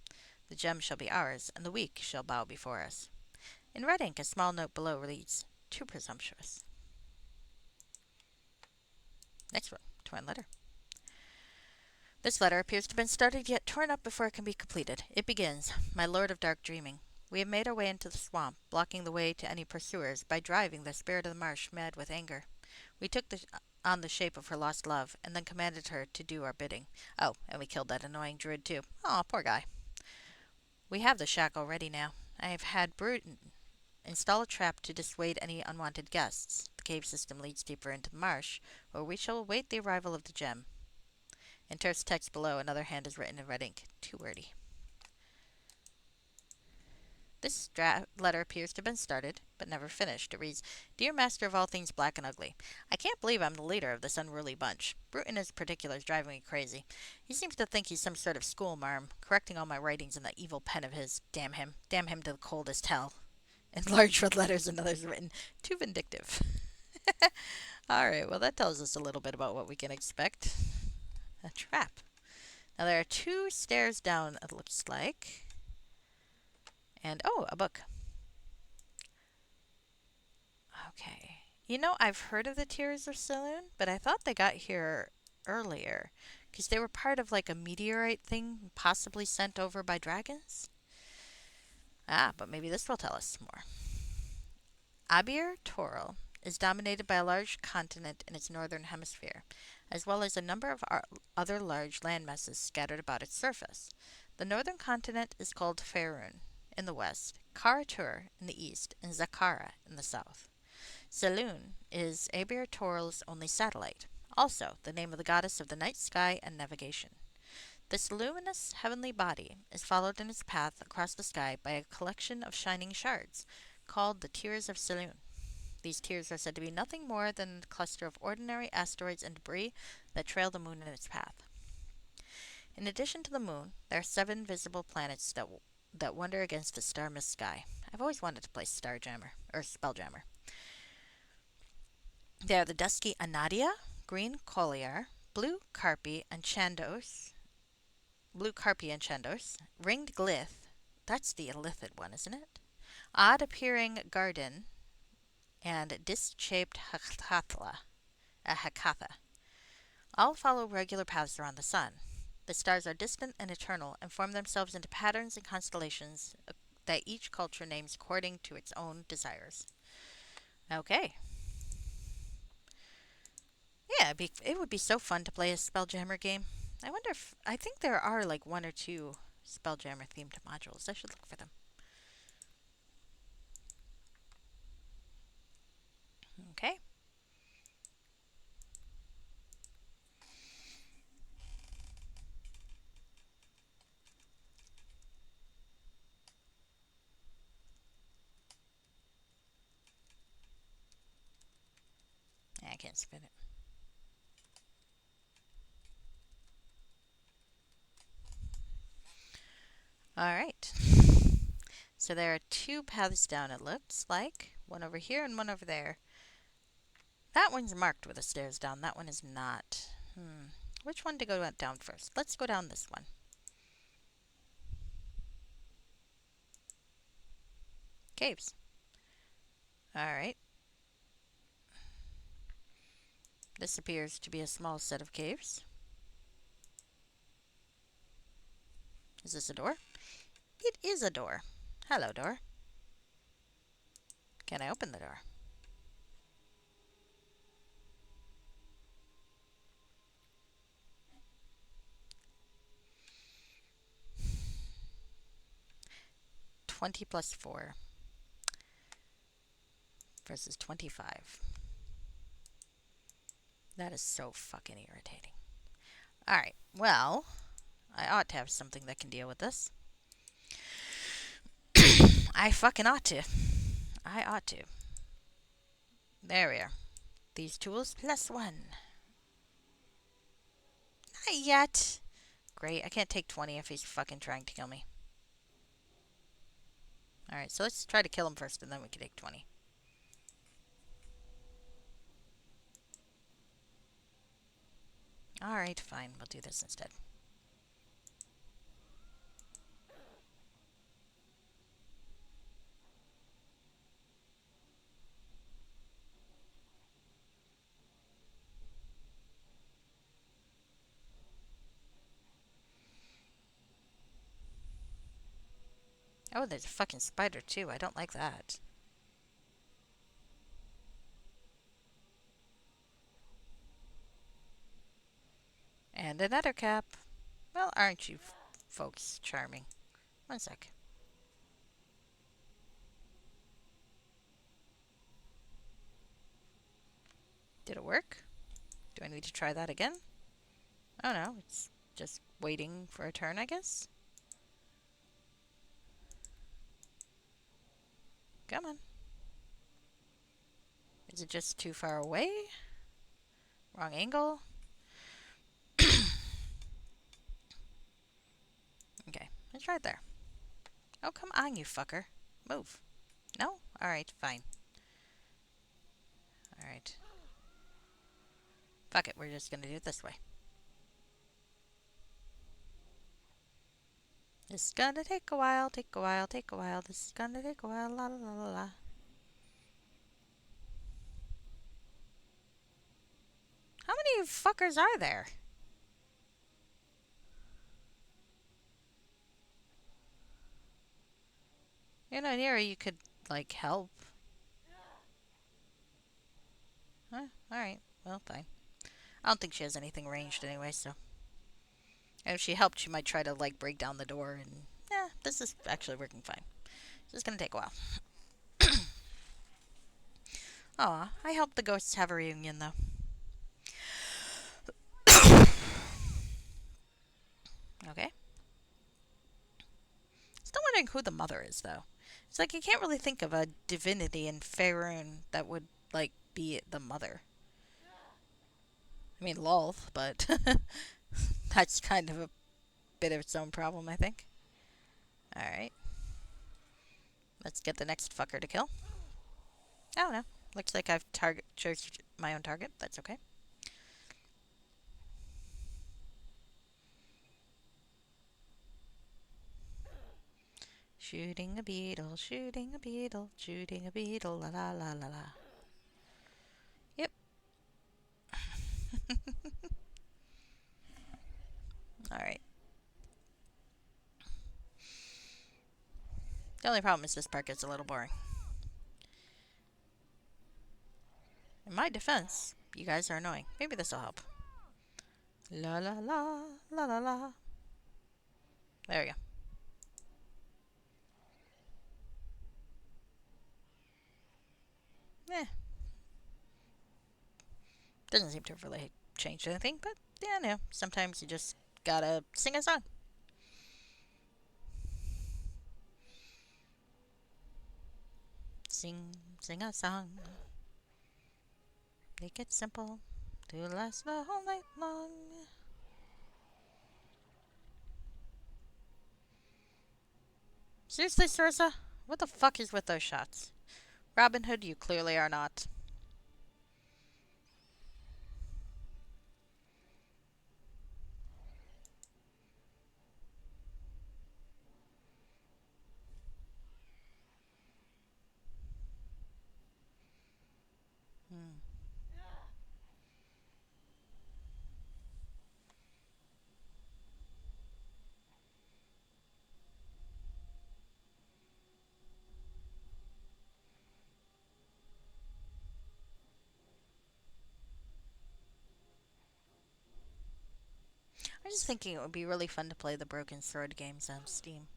The gem shall be ours, and the weak shall bow before us. In red ink, a small note below reads, "Too presumptuous." Next one, torn letter. This letter appears to have been started yet torn up before it can be completed. It begins, "My lord of dark dreaming. We have made our way into the swamp, blocking the way to any pursuers by driving the spirit of the marsh mad with anger. We took on the shape of her lost love, and then commanded her to do our bidding. Oh, and we killed that annoying druid too. Aw, poor guy. We have the shack already now. I have had Bruton install a trap to dissuade any unwanted guests. The cave system leads deeper into the marsh, where we shall await the arrival of the gem." In terse text below, another hand is written in red ink. Too wordy. This letter appears to have been started, but never finished. It reads, "Dear master of all things black and ugly, I can't believe I'm the leader of this unruly bunch. Bruton in particular is driving me crazy. He seems to think he's some sort of schoolmarm, correcting all my writings in that evil pen of his. Damn him. Damn him to the coldest hell." In large red letters, another's written, "Too vindictive." Alright, well that tells us a little bit about what we can expect. A trap. Now there are 2 stairs down, it looks like. And, oh, a book. Okay. You know, I've heard of the Tears of Saloon, but I thought they got here earlier. Because they were part of, like, a meteorite thing possibly sent over by dragons. Ah, but maybe this will tell us more. Abir Toral is dominated by a large continent in its northern hemisphere, as well as a number of other large landmasses scattered about its surface. The northern continent is called Faerun in the west, Karatur in the east, and Zakara in the south. Selûne is Abir Toral's only satellite, also the name of the goddess of the night sky and navigation. This luminous heavenly body is followed in its path across the sky by a collection of shining shards, called the Tears of Selûne. These tears are said to be nothing more than a cluster of ordinary asteroids and debris that trail the moon in its path. In addition to the moon, there are 7 visible planets that wander against the star-mist sky. I've always wanted to play Starjammer, or Spelljammer. They are the dusky Anadia, green Collier, blue Carpi and Chandos, ringed Glyph, that's the illithid one, isn't it? Odd appearing Garden, and disc-shaped Hakatha. All follow regular paths around the sun. The stars are distant and eternal and form themselves into patterns and constellations that each culture names according to its own desires. Okay. Yeah, it would be so fun to play a Spelljammer game. I think there are like 1 or 2 Spelljammer themed modules. I should look for them. Okay. I can't spin it. Alright. So there are 2 paths down, it looks like. One over here and one over there. That one's marked with the stairs down. That one is not. Which one to go down first? Let's go down this one. Caves. Alright. This appears to be a small set of caves. Is this a door? It is a door. Hello, door. Can I open the door? $20 plus 4 versus 25. That is so fucking irritating. Alright, well, I ought to have something that can deal with this. I fucking ought to. I ought to. There we are. These tools plus 1. Not yet. Great, I can't take 20 if he's fucking trying to kill me. Alright, so let's try to kill him first and then we can take 20. Alright, fine, we'll do this instead. Oh, there's a fucking spider too. I don't like that. And another cap. Well, aren't you folks charming? 1 sec. Did it work? Do I need to try that again? Oh no, it's just waiting for a turn, I guess. Come on. Is it just too far away? Wrong angle? Okay, it's right there. Oh, come on, you fucker. Move. No? Alright, fine. Alright. Fuck it, we're just gonna do it this way. This is gonna take a while, take a while, take a while. This is gonna take a while, la la la la la. How many fuckers are there? You're not near her, you could, like, help. Huh? Alright. Well, fine. I don't think she has anything ranged anyway, so. And if she helped, she might try to, like, break down the door and. Yeah, this is actually working fine. This is gonna take a while. Aw, I hope the ghosts have a reunion, though. Okay. Still wondering who the mother is, though. It's like you can't really think of a divinity in Faerun that would, like, be the mother. I mean, lol, but that's kind of a bit of its own problem, I think. Alright. Let's get the next fucker to kill. Oh, no. Looks like I've chose my own target. That's okay. Shooting a beetle, shooting a beetle, shooting a beetle, la la la la la. Yep. Alright. The only problem is this part gets a little boring. In my defense, you guys are annoying. Maybe this will help. La la la, la la la. There we go. Eh. Doesn't seem to have really changed anything, but yeah, no. Sometimes you just gotta sing a song. Sing a song. Make it simple to last the whole night long. Seriously, Sarissa? What the fuck is with those shots? Robin Hood, you clearly are not. Hmm. I was just thinking it would be really fun to play the Broken Sword games on Steam.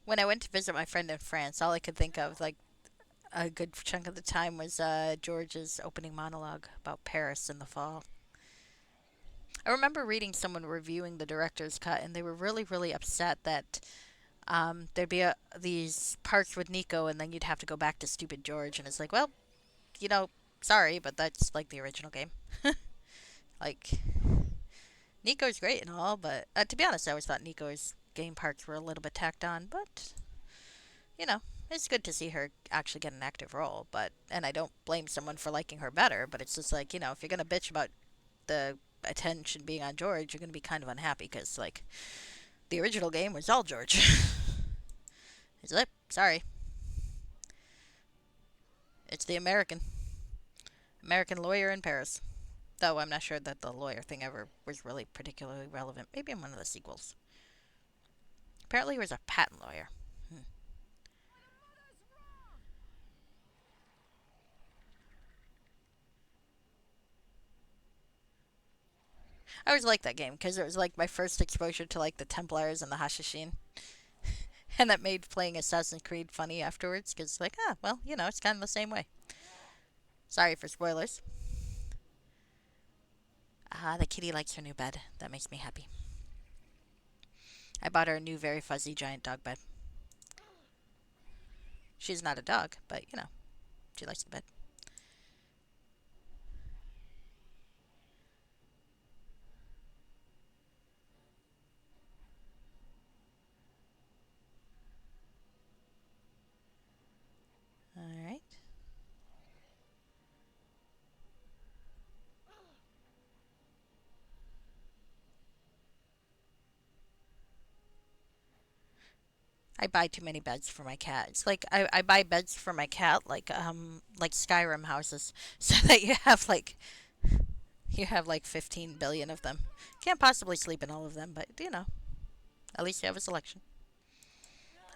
When I went to visit my friend in France, all I could think of, like, a good chunk of the time was George's opening monologue about Paris in the fall. I remember reading someone reviewing the director's cut, and they were really, really upset that there'd be these parts with Nico, and then you'd have to go back to stupid George, and it's like, well, you know, sorry, but that's like the original game. Like, Nico's great and all, but to be honest, I always thought Nico's game parts were a little bit tacked on, but you know, it's good to see her actually get an active role. But and I don't blame someone for liking her better, but it's just like, if you're gonna bitch about the attention being on George, you're gonna be kind of unhappy because like the original game was all George. It's like, sorry, it's the American lawyer in Paris. Though I'm not sure that the lawyer thing ever was really particularly relevant. Maybe in one of the sequels. Apparently, he was a patent lawyer. Hmm. I always liked that game because it was like my first exposure to like the Templars and the Hashishin, and that made playing Assassin's Creed funny afterwards. Because like, well, it's kind of the same way. Sorry for spoilers. The kitty likes her new bed. That makes me happy. I bought her a new, very fuzzy giant dog bed. She's not a dog, but she likes the bed. All right. I buy too many beds for my cat. It's like I buy beds for my cat like Skyrim houses so that you have like 15 billion of them. Can't possibly sleep in all of them, but at least you have a selection.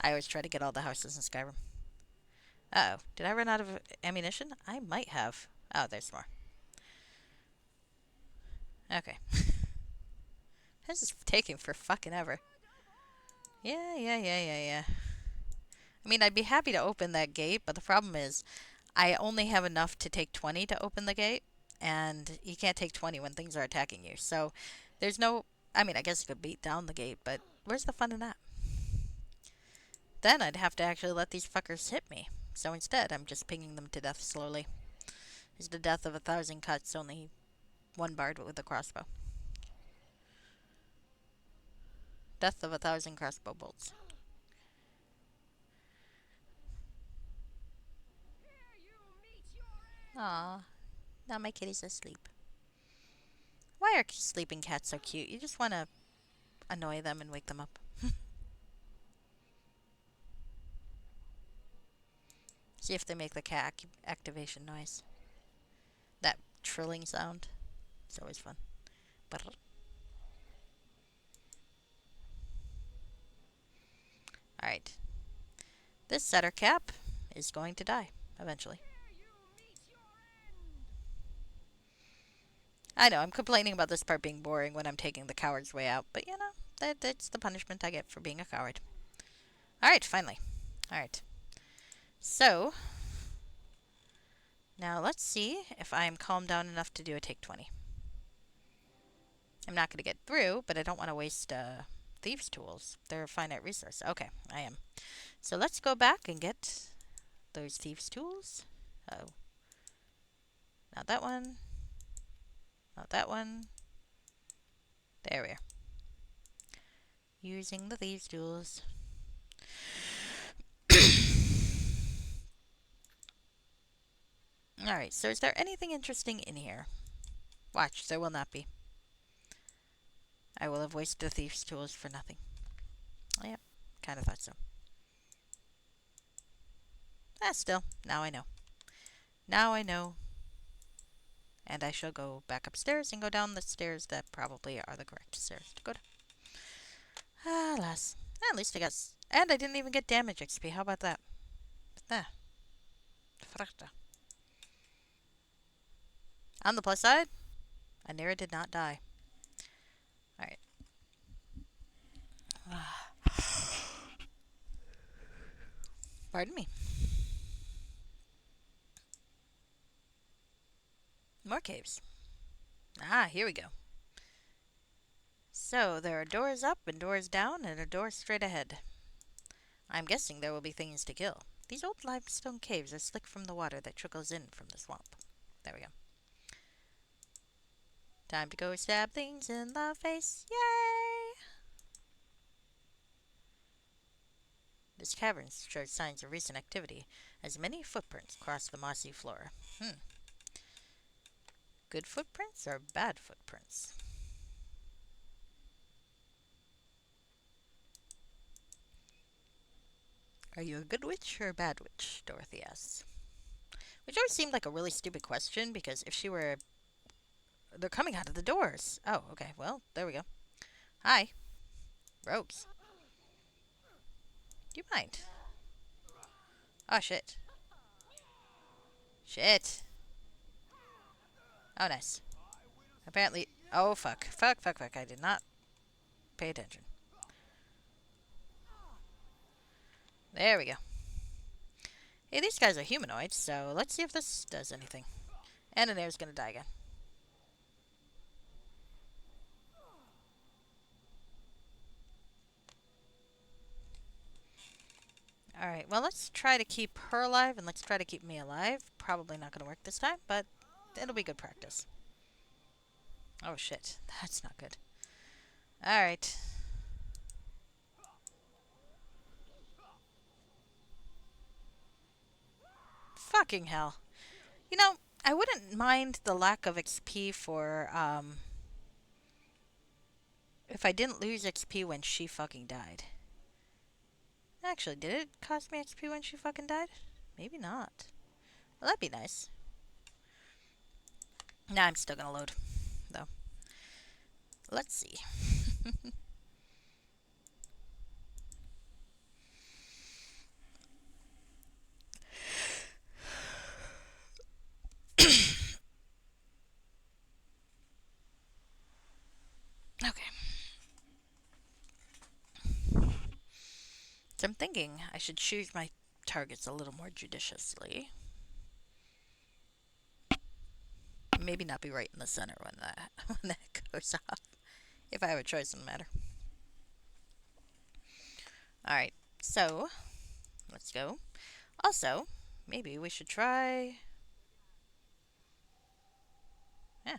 I always try to get all the houses in Skyrim. Uh-oh. Did I run out of ammunition? I might have. Oh, there's more. Okay. This is taking for fucking ever. Yeah. I mean, I'd be happy to open that gate, but the problem is I only have enough to take 20 to open the gate, and you can't take 20 when things are attacking you. So there's no... I mean, I guess you could beat down the gate, but where's the fun in that? Then I'd have to actually let these fuckers hit me. So instead, I'm just pinging them to death slowly. It's the death of 1,000 cuts, only one bard with a crossbow. Death of 1,000 crossbow bolts. Aw, now my kitty's asleep. Why are sleeping cats so cute? You just want to annoy them and wake them up. See if they make the cat activation noise. That trilling sound. It's always fun. Alright. This setter cap is going to die eventually. I know, I'm complaining about this part being boring when I'm taking the coward's way out, but you know, that's the punishment I get for being a coward. Alright, finally. Alright. So, now let's see if I'm calmed down enough to do a take 20. I'm not going to get through, but I don't want to waste thieves' tools. They're a finite resource. Okay, I am. So let's go back and get those thieves' tools. Oh. Not that one. Not that one. There we are. Using the thieves' tools. Alright, so is there anything interesting in here? Watch, there will not be. I will have wasted the thieves' tools for nothing. Yep, kind of thought so. Still, now I know. Now I know. And I shall go back upstairs and go down the stairs that probably are the correct stairs to go down. Alas. At least I got... And I didn't even get damage XP. How about that? On the plus side, Anira did not die. Alright. Pardon me. More caves. Here we go. So, there are doors up and doors down and a door straight ahead. I'm guessing there will be things to kill. These old limestone caves are slick from the water that trickles in from the swamp. There we go. Time to go stab things in the face. Yay! This cavern shows signs of recent activity, as many footprints cross the mossy floor. Good footprints or bad footprints? Are you a good witch or a bad witch? Dorothy asks. Which always seemed like a really stupid question, because if she were... They're coming out of the doors. Oh, okay. Well, there we go. Hi. Rogues. Do you mind? Oh, shit. Shit. Oh, nice. Apparently... Oh, fuck. Fuck. I did not pay attention. There we go. Hey, these guys are humanoids, so let's see if this does anything. And Anira's gonna die again. Alright, well, let's try to keep her alive, and let's try to keep me alive. Probably not gonna work this time, but it'll be good practice. Oh, shit. That's not good. Alright. Fucking hell. You know, I wouldn't mind the lack of XP for, if I didn't lose XP when she fucking died. Actually, did it cost me XP when she fucking died? Maybe not. Well, that'd be nice. Nah, I'm still gonna load, though. Let's see. thinking I should choose my targets a little more judiciously. Maybe not be right in the center when that goes off. If I have a choice in the matter. Alright, so let's go. Also, maybe we should try. Yeah,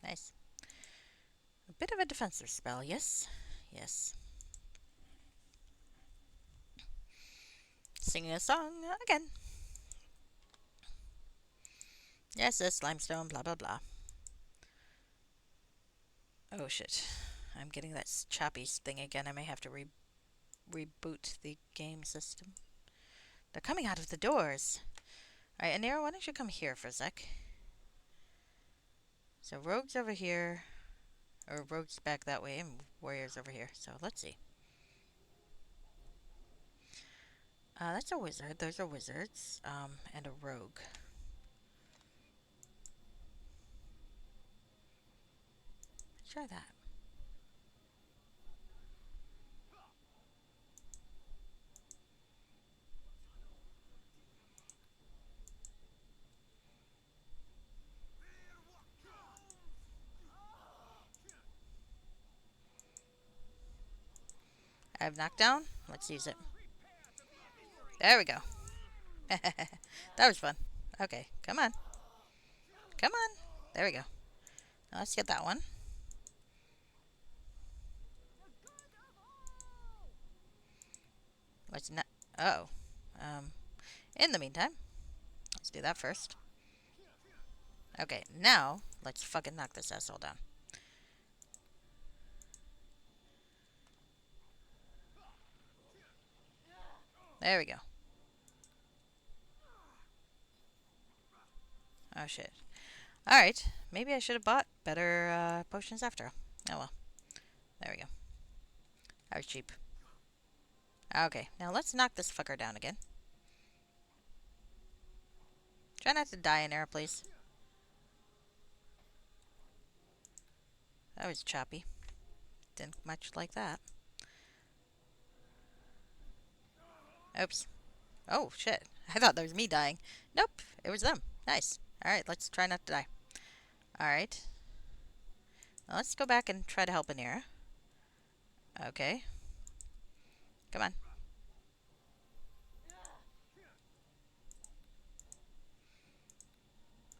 nice. A bit of a defensive spell, yes. Yes. Singing a song again. Yes, this limestone, blah blah blah. Oh shit. I'm getting that choppy thing again. I may have to reboot the game system. They're coming out of the doors. Alright, Anira, why don't you come here for a sec? So Rogue's over here. Or Rogue's back that way, and Warrior's over here. So let's see. That's a wizard. Those are wizards. And a rogue. Let's try that. I have knockdown. Let's use it. There we go. That was fun. Okay, come on. Come on. There we go. Now let's get that one. Let's not. Oh. In the meantime, let's do that first. Okay, now let's fucking knock this asshole down. There we go. Oh shit. Alright, maybe I should have bought better potions after all. Oh well. There we go. I was cheap. Okay, now let's knock this fucker down again. Try not to die in air, please. That was choppy. Didn't much like that. Oops. Oh, shit. I thought that was me dying. Nope, it was them. Nice. Alright, let's try not to die. Alright. Now let's go back and try to help Anira. Okay. Come on.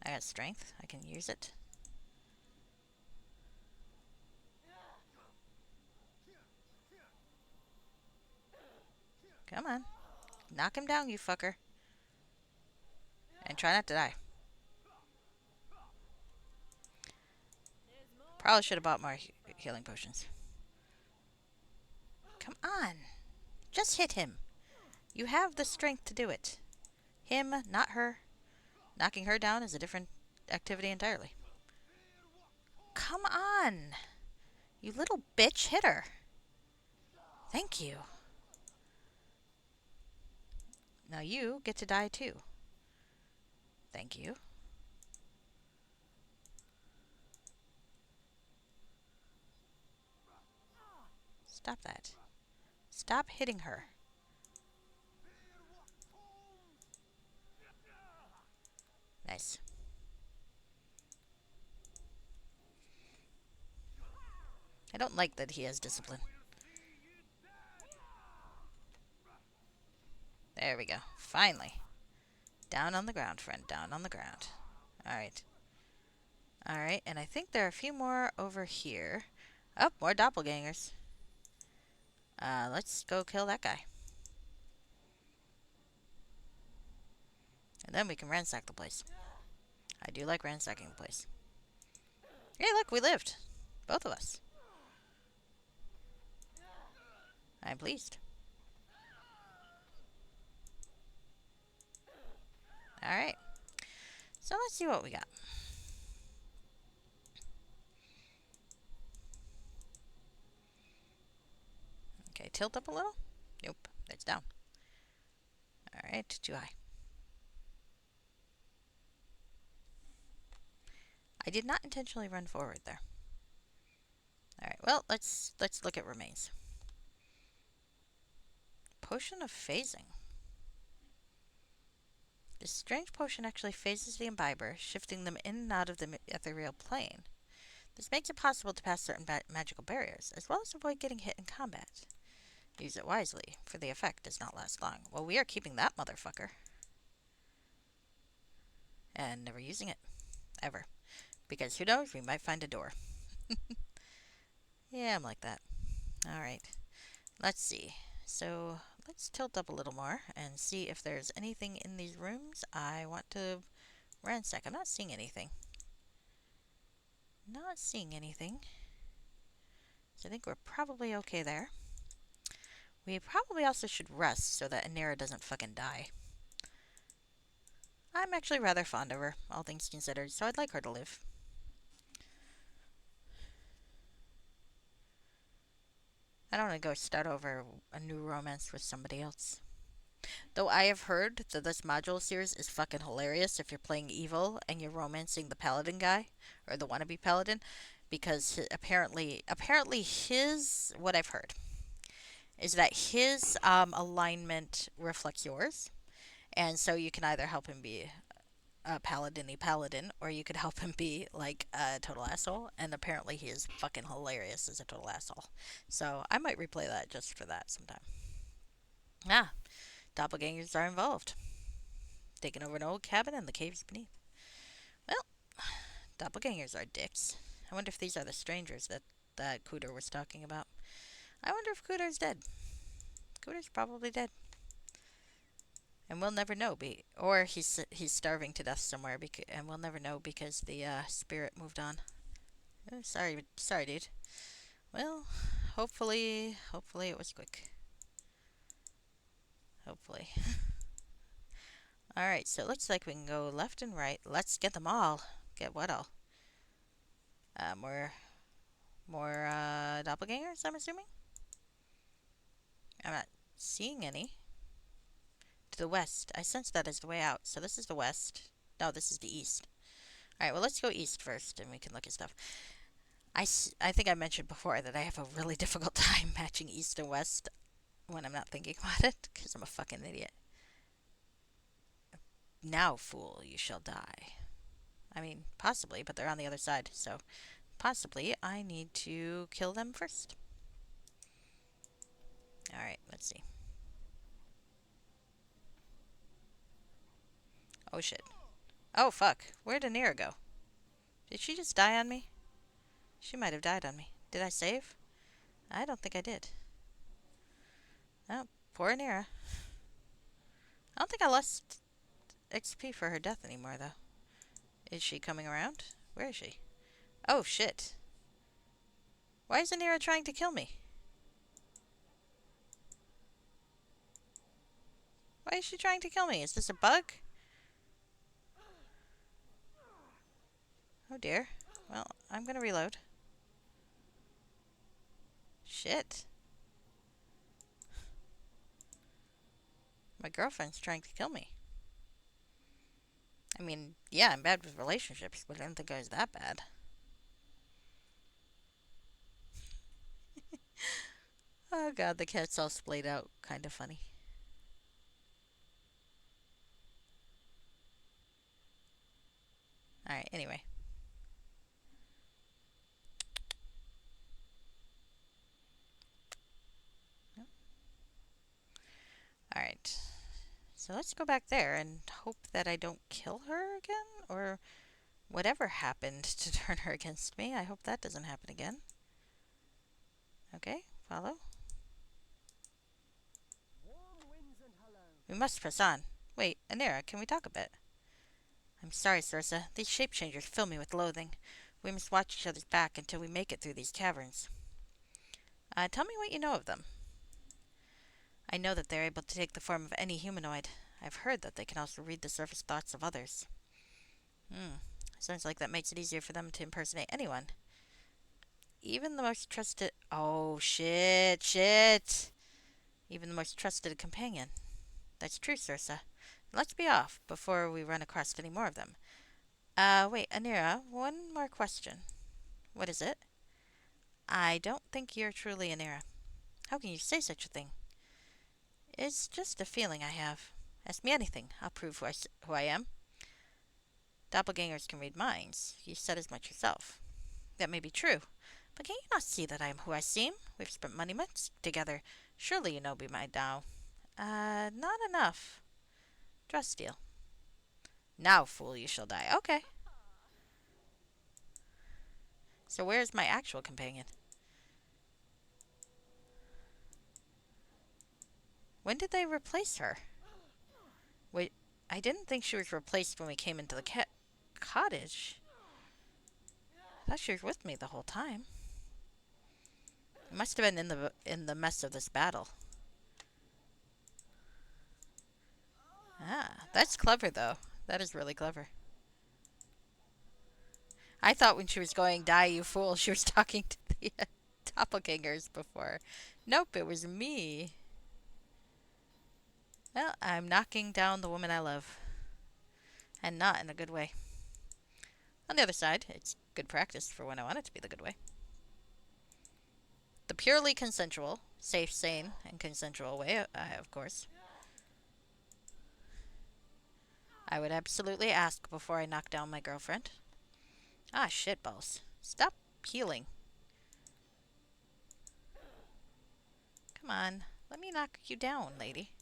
I got strength. I can use it. Come on. Knock him down, you fucker. And try not to die. Probably should have bought more healing potions. Come on. Just hit him. You have the strength to do it. Him, not her. Knocking her down is a different activity entirely. Come on. You little bitch, hit her. Thank you. Now you get to die too. Thank you. Stop that. Stop hitting her. Nice. I don't like that he has discipline. There we go. Finally. Down on the ground, friend. Down on the ground. Alright. Alright, and I think there are a few more over here. Oh, more doppelgangers. Let's go kill that guy. And then we can ransack the place. I do like ransacking the place. Hey, look, we lived. Both of us. I'm pleased. Alright. So let's see what we got. Okay, tilt up a little. Nope, it's down. Alright, too high. I did not intentionally run forward there. Alright, well, let's look at remains. Potion of phasing. This strange potion actually phases the imbiber, shifting them in and out of the ethereal plane. This makes it possible to pass certain magical barriers, as well as avoid getting hit in combat. Use it wisely, for the effect does not last long. Well, we are keeping that motherfucker. And never using it. Ever. Because who knows, we might find a door. Yeah, I'm like that. Alright. Let's see. So, let's tilt up a little more and see if there's anything in these rooms I want to ransack. I'm not seeing anything. Not seeing anything. So I think we're probably okay there. We probably also should rest so that Anera doesn't fucking die. I'm actually rather fond of her, all things considered, so I'd like her to live. I don't want to go start over a new romance with somebody else. Though I have heard that this module series is fucking hilarious if you're playing evil and you're romancing the paladin guy, or the wannabe paladin, because apparently his, what I've heard, is that his alignment reflects yours, and so you can either help him be a paladin, or you could help him be like a total asshole. And apparently, he is fucking hilarious as a total asshole. So I might replay that just for that sometime. Ah, doppelgangers are involved, taking over an old cabin in the caves beneath. Well, doppelgangers are dicks. I wonder if these are the strangers that Cooter was talking about. I wonder if Cooter's dead. Cooter's probably dead. And we'll never know, or he's starving to death somewhere, and we'll never know because the spirit moved on. Sorry, dude. Well, hopefully it was quick. Hopefully. All right, so it looks like we can go left and right. Let's get them all. Get what all? More doppelgangers, I'm assuming. I'm not seeing any. To the west. I sense that as the way out. So this is the west. No, this is the east. Alright, well, let's go east first, and we can look at stuff. I think I mentioned before that I have a really difficult time matching east and west when I'm not thinking about it, because I'm a fucking idiot. Now, fool, you shall die. I mean, possibly, but they're on the other side, so possibly I need to kill them first. Alright, let's see. Oh, shit. Oh, fuck. Where'd Anira go? Did she just die on me? She might have died on me. Did I save? I don't think I did. Oh, poor Anira. I don't think I lost XP for her death anymore, though. Is she coming around? Where is she? Oh, shit. Why is Anira trying to kill me? Why is she trying to kill me? Is this a bug? Oh, dear. Well, I'm gonna reload. Shit. My girlfriend's trying to kill me. I mean, yeah, I'm bad with relationships, but I didn't think I was that bad. Oh god, the cat's all splayed out. Kind of funny. Alright, anyway. Alright. So let's go back there and hope that I don't kill her again, or whatever happened to turn her against me. I hope that doesn't happen again. Okay, follow. We must press on. Wait, Anira, can we talk a bit? I'm sorry, Circe. These shape-changers fill me with loathing. We must watch each other's back until we make it through these caverns. Tell me what you know of them. I know that they're able to take the form of any humanoid. I've heard that they can also read the surface thoughts of others. Sounds like that makes it easier for them to impersonate anyone. Even the most trusted... Oh, shit. Even the most trusted companion. That's true, Circe. Let's be off before we run across any more of them. Wait, Anira, one more question. What is it? I don't think you're truly Anira. How can you say such a thing? It's just a feeling I have. Ask me anything. I'll prove who I am. Doppelgangers can read minds. You said as much yourself. That may be true. But can you not see that I am who I seem? We've spent many months together. Surely you know me by now. Not enough. Trust deal. Now, fool, you shall die. Okay. So where's my actual companion? When did they replace her? Wait, I didn't think she was replaced when we came into the cottage. I thought she was with me the whole time. It must have been in the mess of this battle. Ah, that's clever though. That is really clever. I thought when she was going, "Die, you fool," she was talking to the doppelgangers before. Nope, it was me. Well, I'm knocking down the woman I love. And not in a good way. On the other side, it's good practice for when I want it to be the good way. The purely consensual, safe, sane, and consensual way, of course. I would absolutely ask before I knock down my girlfriend. Ah, shitballs. Stop healing. Come on, let me knock you down, lady.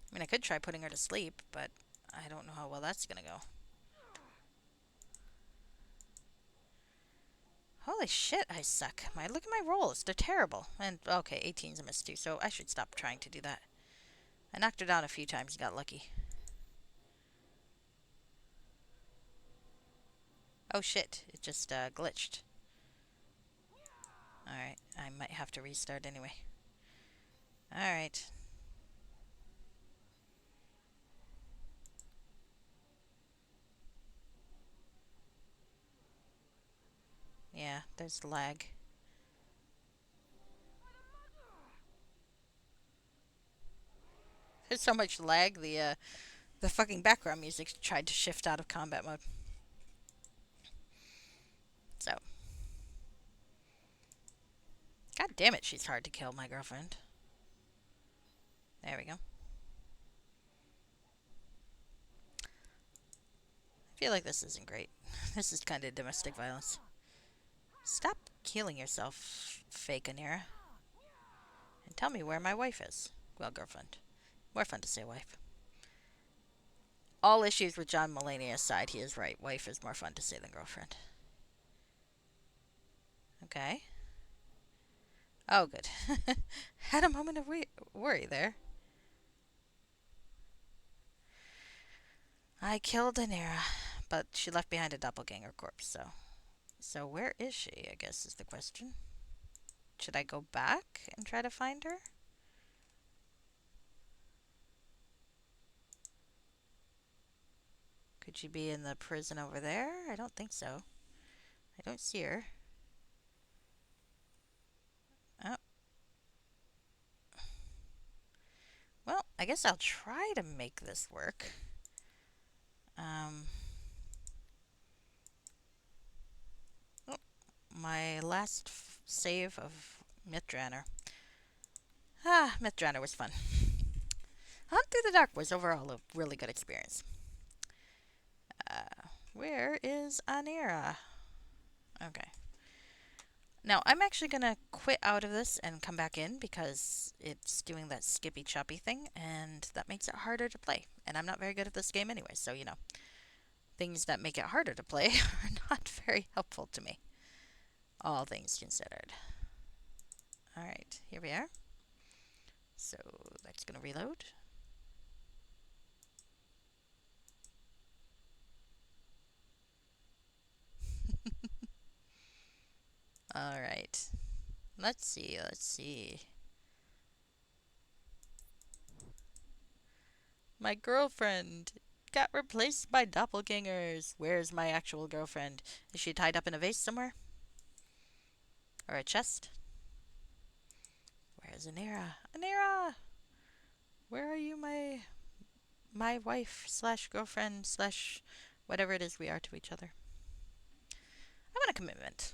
I mean, I could try putting her to sleep, but I don't know how well that's gonna go. Holy shit, I suck. Look at my rolls. They're terrible. And, okay, 18's a miss too, so I should stop trying to do that. I knocked her down a few times and got lucky. Oh shit, it just glitched. Alright, I might have to restart anyway. Alright. Yeah, there's lag. There's so much lag, the fucking background music tried to shift out of combat mode. So. God damn it, she's hard to kill, my girlfriend. There we go. I feel like this isn't great. This is kind of domestic violence. Stop killing yourself, fake Anira. And tell me where my wife is. Well, girlfriend. More fun to say wife. All issues with John Mulaney aside, he is right. Wife is more fun to say than girlfriend. Okay. Oh, good. Had a moment of worry there. I killed Anira, but she left behind a doppelganger corpse, so... So where is she, I guess is the question. Should I go back and try to find her? Could she be in the prison over there? I don't think so. I don't see her. Oh. Well, I guess I'll try to make this work. Oh, my last save of Mythdraenor. Mythdraenor was fun. Hunt Through the Dark was overall a really good experience. Where is Anira? Okay. Now, I'm actually going to quit out of this and come back in because it's doing that skippy choppy thing, and that makes it harder to play. And I'm not very good at this game anyway, so, you know, things that make it harder to play are not very helpful to me. All things considered. Alright, here we are. So, that's going to reload. Alright. Let's see. My girlfriend got replaced by doppelgangers. Where's my actual girlfriend? Is she tied up in a vase somewhere? Or a chest? Where's Anira? Anira! Where are you, my wife slash girlfriend slash whatever it is we are to each other? I want a commitment.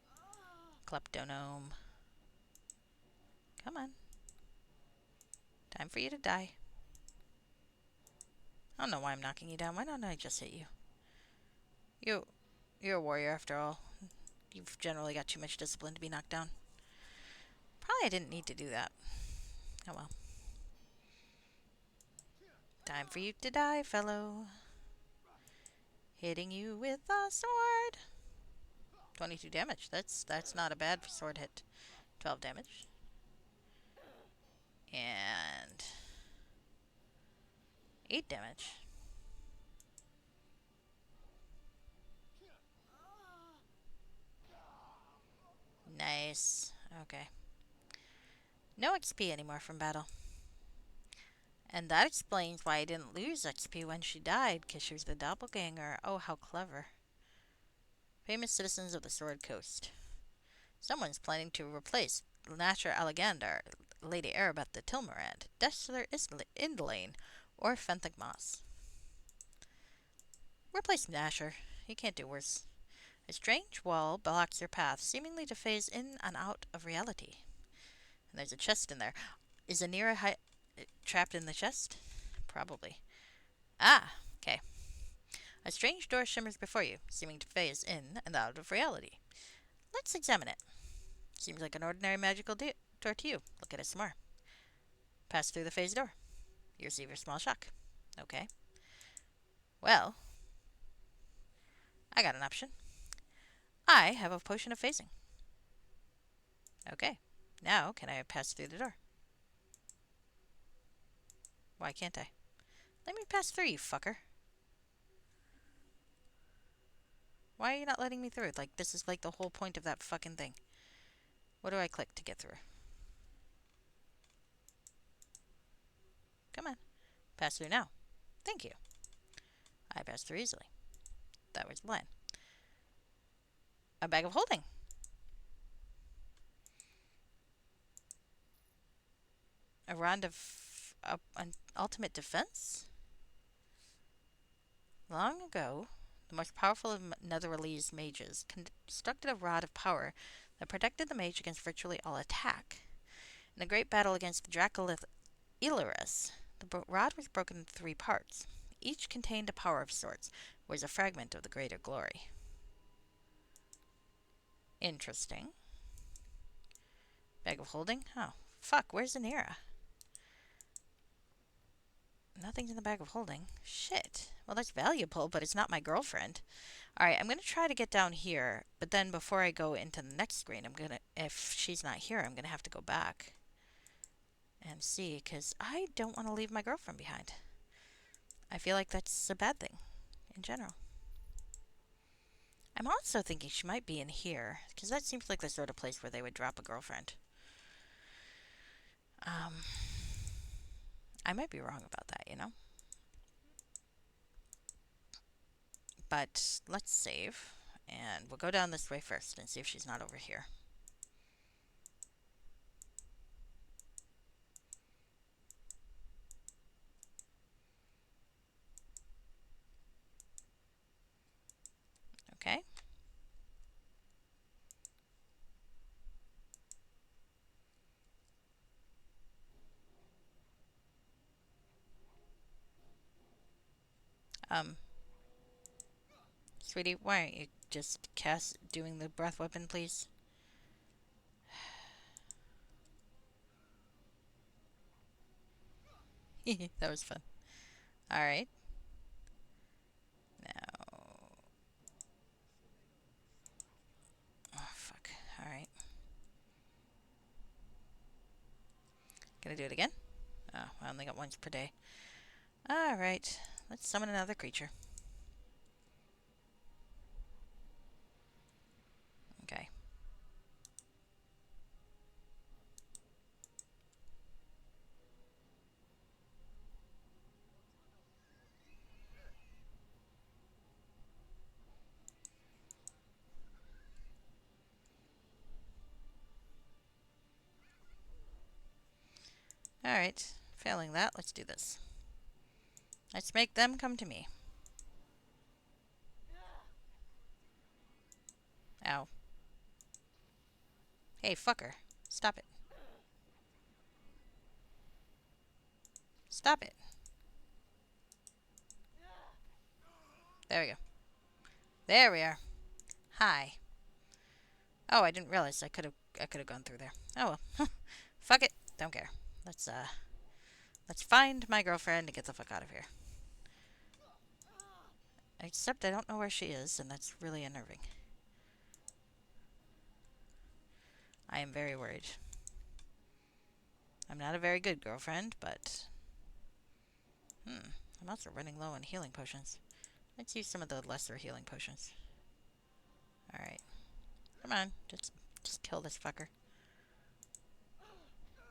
Kleptonome. Come on. Time for you to die. I don't know why I'm knocking you down. Why don't I just hit you? You're a warrior after all. You've generally got too much discipline to be knocked down. Probably I didn't need to do that. Oh well. Time for you to die, fellow. Hitting you with a sword. 22 damage. That's not a bad sword hit. 12 damage. And 8 damage. Nice. Okay. No XP anymore from battle. And that explains why I didn't lose XP when she died, because she was the doppelganger. Oh, how clever. Famous citizens of the Sword Coast. Someone's planning to replace Nasher Alexander, Lady Arabeth the Tilmarand, Desolate Indolane, or Fenthig Moss. Replace Nasher. He can't do worse. A strange wall blocks your path, seemingly to phase in and out of reality. And there's a chest in there. Is Anira trapped in the chest? Probably. Ah, okay. A strange door shimmers before you, seeming to phase in and out of reality. Let's examine it. Seems like an ordinary magical door to you. Look at it some more. Pass through the phase door. You receive a small shock. Okay. Well, I got an option. I have a potion of phasing. Okay. Now, can I pass through the door? Why can't I? Let me pass through, you fucker. Why are you not letting me through? Like, this is like the whole point of that fucking thing. What do I click to get through? Come on. Pass through now. Thank you. I passed through easily. That was the plan. A bag of holding. A round of an ultimate defense? Long ago, the most powerful of Netherese mages constructed a rod of power that protected the mage against virtually all attack. In a great battle against the Dracolith Illyris, the rod was broken into 3 parts. Each contained a power of sorts, whereas a fragment of the greater glory. Interesting. Bag of holding? Oh, fuck, where's Anira? Nothing's in the bag of holding. Shit. Well, that's valuable, but it's not my girlfriend. Alright, I'm going to try to get down here, but then before I go into the next screen, if she's not here, I'm going to have to go back and see, because I don't want to leave my girlfriend behind. I feel like that's a bad thing in general. I'm also thinking she might be in here, because that seems like the sort of place where they would drop a girlfriend. I might be wrong about that, you know? But let's save, and we'll go down this way first and see if she's not over here. Okay. Sweetie, why aren't you just doing the breath weapon, please? That was fun. Alright. Now... Oh, fuck. Alright. Gonna do it again? Oh, I only got once per day. Alright. Let's summon another creature. Okay. Alright. Failing that, let's do this. Let's make them come to me. Ow. Hey, fucker. Stop it. Stop it. There we go. There we are. Hi. Oh, I didn't realize I could have gone through there. Oh well. Fuck it. Don't care. Let's find my girlfriend and get the fuck out of here. Except I don't know where she is, and that's really unnerving. I am very worried. I'm not a very good girlfriend, but... I'm also running low on healing potions. Let's use some of the lesser healing potions. Alright. Come on. Just kill this fucker.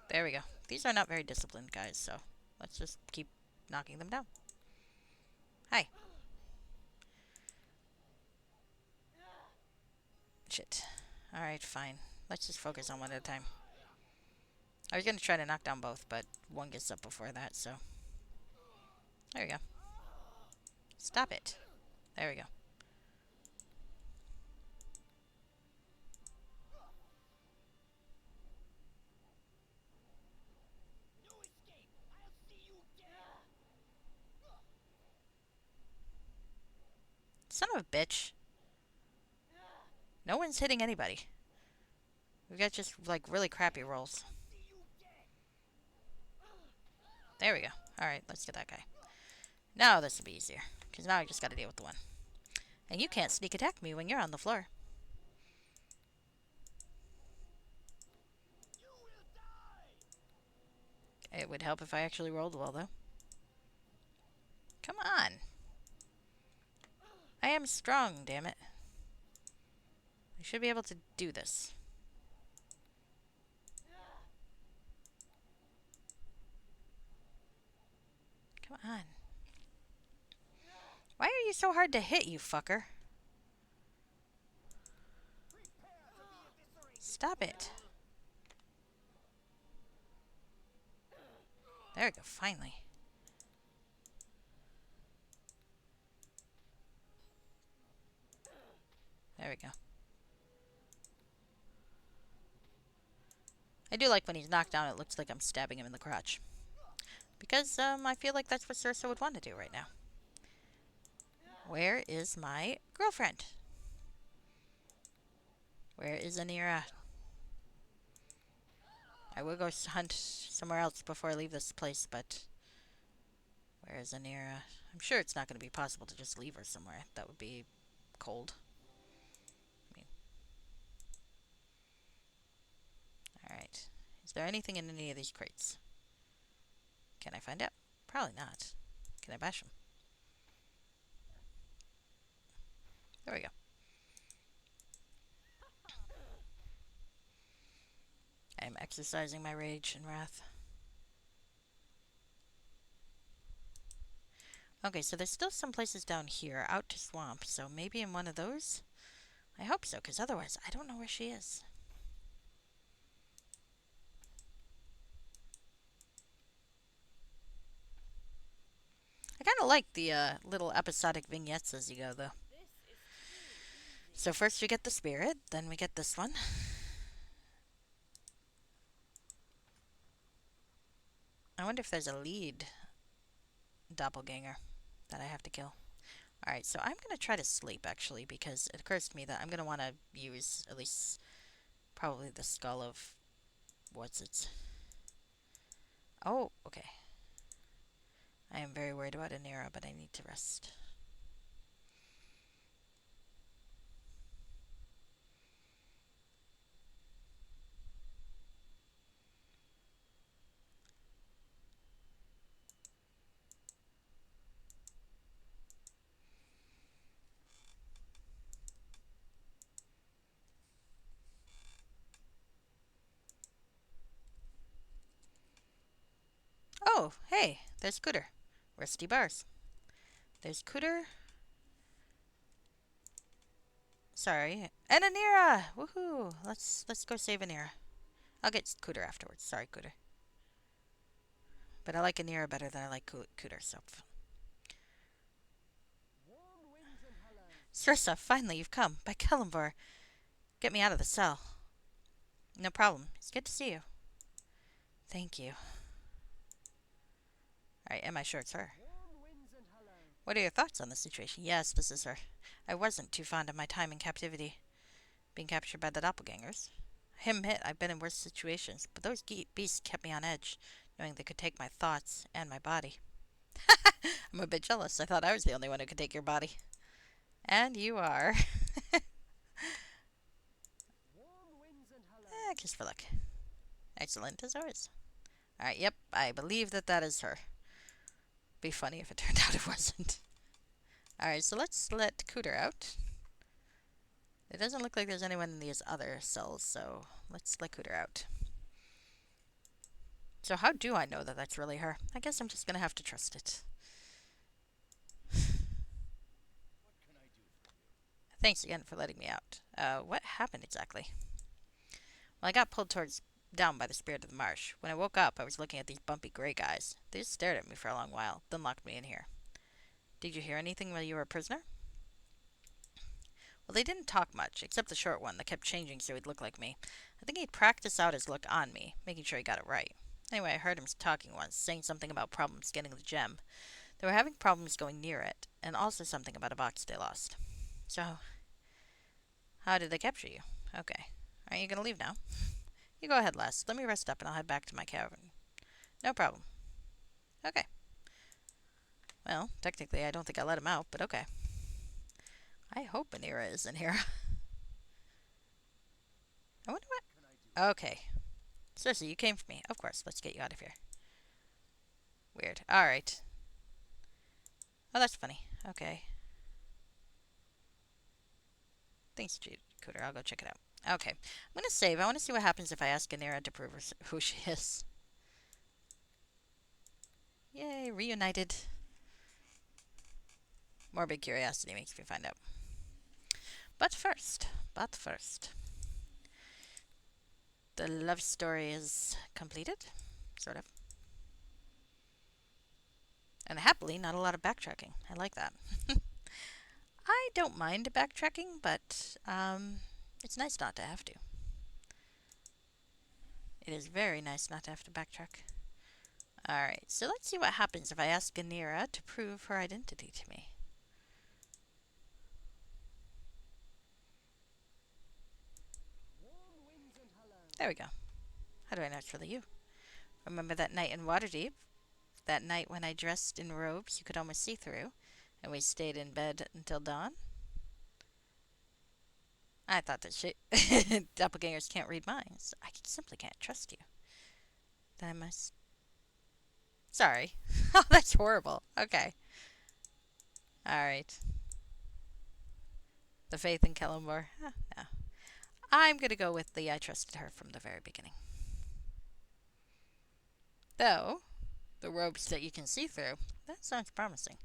There we go. These are not very disciplined guys, so let's just keep knocking them down. Hi. Shit. Alright, fine. Let's just focus on one at a time. I was going to try to knock down both, but one gets up before that, so... There we go. Stop it. There we go. Son of a bitch. No one's hitting anybody. We've got just, like, really crappy rolls. There we go. Alright, let's get that guy. Now this will be easier, because now I just gotta deal with the one. And you can't sneak attack me when you're on the floor. It would help if I actually rolled well, though. Come on. I am strong, damn it. I should be able to do this. Come on. Why are you so hard to hit, you fucker? Stop it. There we go, finally. There we go. I do like when he's knocked down, it looks like I'm stabbing him in the crotch. Because, I feel like that's what Cersa would want to do right now. Where is my girlfriend? Where is Anira? I will go hunt somewhere else before I leave this place, but... Where is Anira? I'm sure it's not going to be possible to just leave her somewhere. That would be cold. Alright. Is there anything in any of these crates? Can I find out? Probably not. Can I bash them? There we go. I am exercising my rage and wrath. Okay, so there's still some places down here, out to swamp, so maybe in one of those? I hope so, because otherwise I don't know where she is. I kind of like the little episodic vignettes as you go, though. So first we get the spirit, then we get this one. I wonder if there's a lead doppelganger that I have to kill. Alright, so I'm going to try to sleep, actually, because it occurs to me that I'm going to want to use at least probably the skull of... What's it? Oh, okay. I am very worried about Anira, but I need to rest. Oh, hey, there's Cooter. Rusty bars. There's Cooter. Sorry. And Anira! Woohoo! Let's go save Anira. I'll get Cooter afterwards. Sorry, Cooter. But I like Anira better than I like Cooter, so... Cirsa, finally you've come. By Kellamvor. Get me out of the cell. No problem. It's good to see you. Thank you. Alright, am I sure it's her? What are your thoughts on the situation? Yes, this is her. I wasn't too fond of my time in captivity, being captured by the doppelgangers. I admit I've been in worse situations, but those beasts kept me on edge, knowing they could take my thoughts and my body. I'm a bit jealous. I thought I was the only one who could take your body. And you are. Kiss for luck. Excellent as always. Alright, yep, I believe that is her. Be funny if it turned out it wasn't. Alright, so let's let Cooter out. It doesn't look like there's anyone in these other cells, so let's let Cooter out. So how do I know that that's really her? I guess I'm just gonna have to trust it. Thanks again for letting me out. What happened exactly? Well, I got pulled down by the spirit of the marsh. When I woke up, I was looking at these bumpy gray guys. They just stared at me for a long while, then locked me in here. Did you hear anything while you were a prisoner? Well, they didn't talk much, except the short one that kept changing so he'd look like me. I think he'd practice out his look on me, making sure he got it right. Anyway, I heard him talking once, saying something about problems getting the gem. They were having problems going near it, and also something about a box they lost. So, how did they capture you? Okay. Aren't you gonna leave now? You go ahead, lass. Let me rest up and I'll head back to my cavern. No problem. Okay. Well, technically I don't think I let him out, but okay. I hope Anira is in here. I wonder what... Okay. Cersei, you came for me. Of course, let's get you out of here. Weird. Alright. Oh, that's funny. Okay. Thanks, Cooter. I'll go check it out. Okay. I'm gonna save. I want to see what happens if I ask Anira to prove who she is. Yay, reunited. Morbid curiosity makes me find out. But first, the love story is completed, sort of. And happily, not a lot of backtracking. I like that. I don't mind backtracking, but it's nice not to have to. It is very nice not to have to backtrack. Alright, so let's see what happens if I ask Ganira to prove her identity to me. There we go. How do I know it's really you? Remember that night in Waterdeep? That night when I dressed in robes you could almost see through, and we stayed in bed until dawn? I thought that doppelgangers can't read minds. I simply can't trust you. Then I must... Sorry. Oh, that's horrible. Okay. Alright. The faith in Kellamore? No. I'm gonna go with the I trusted her from the very beginning. Though, the robes that you can see through, that sounds promising.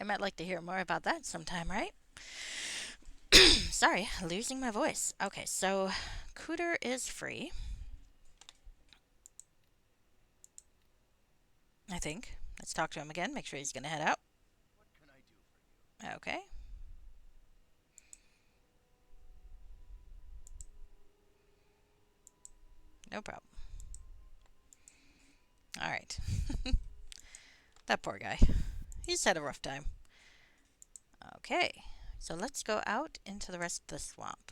I might like to hear more about that sometime, right? Sorry, losing my voice. Okay, so Cooter is free. I think. Let's talk to him again, make sure he's gonna head out. Okay. No problem. Alright. That poor guy. He's had a rough time. Okay, so let's go out into the rest of the swamp.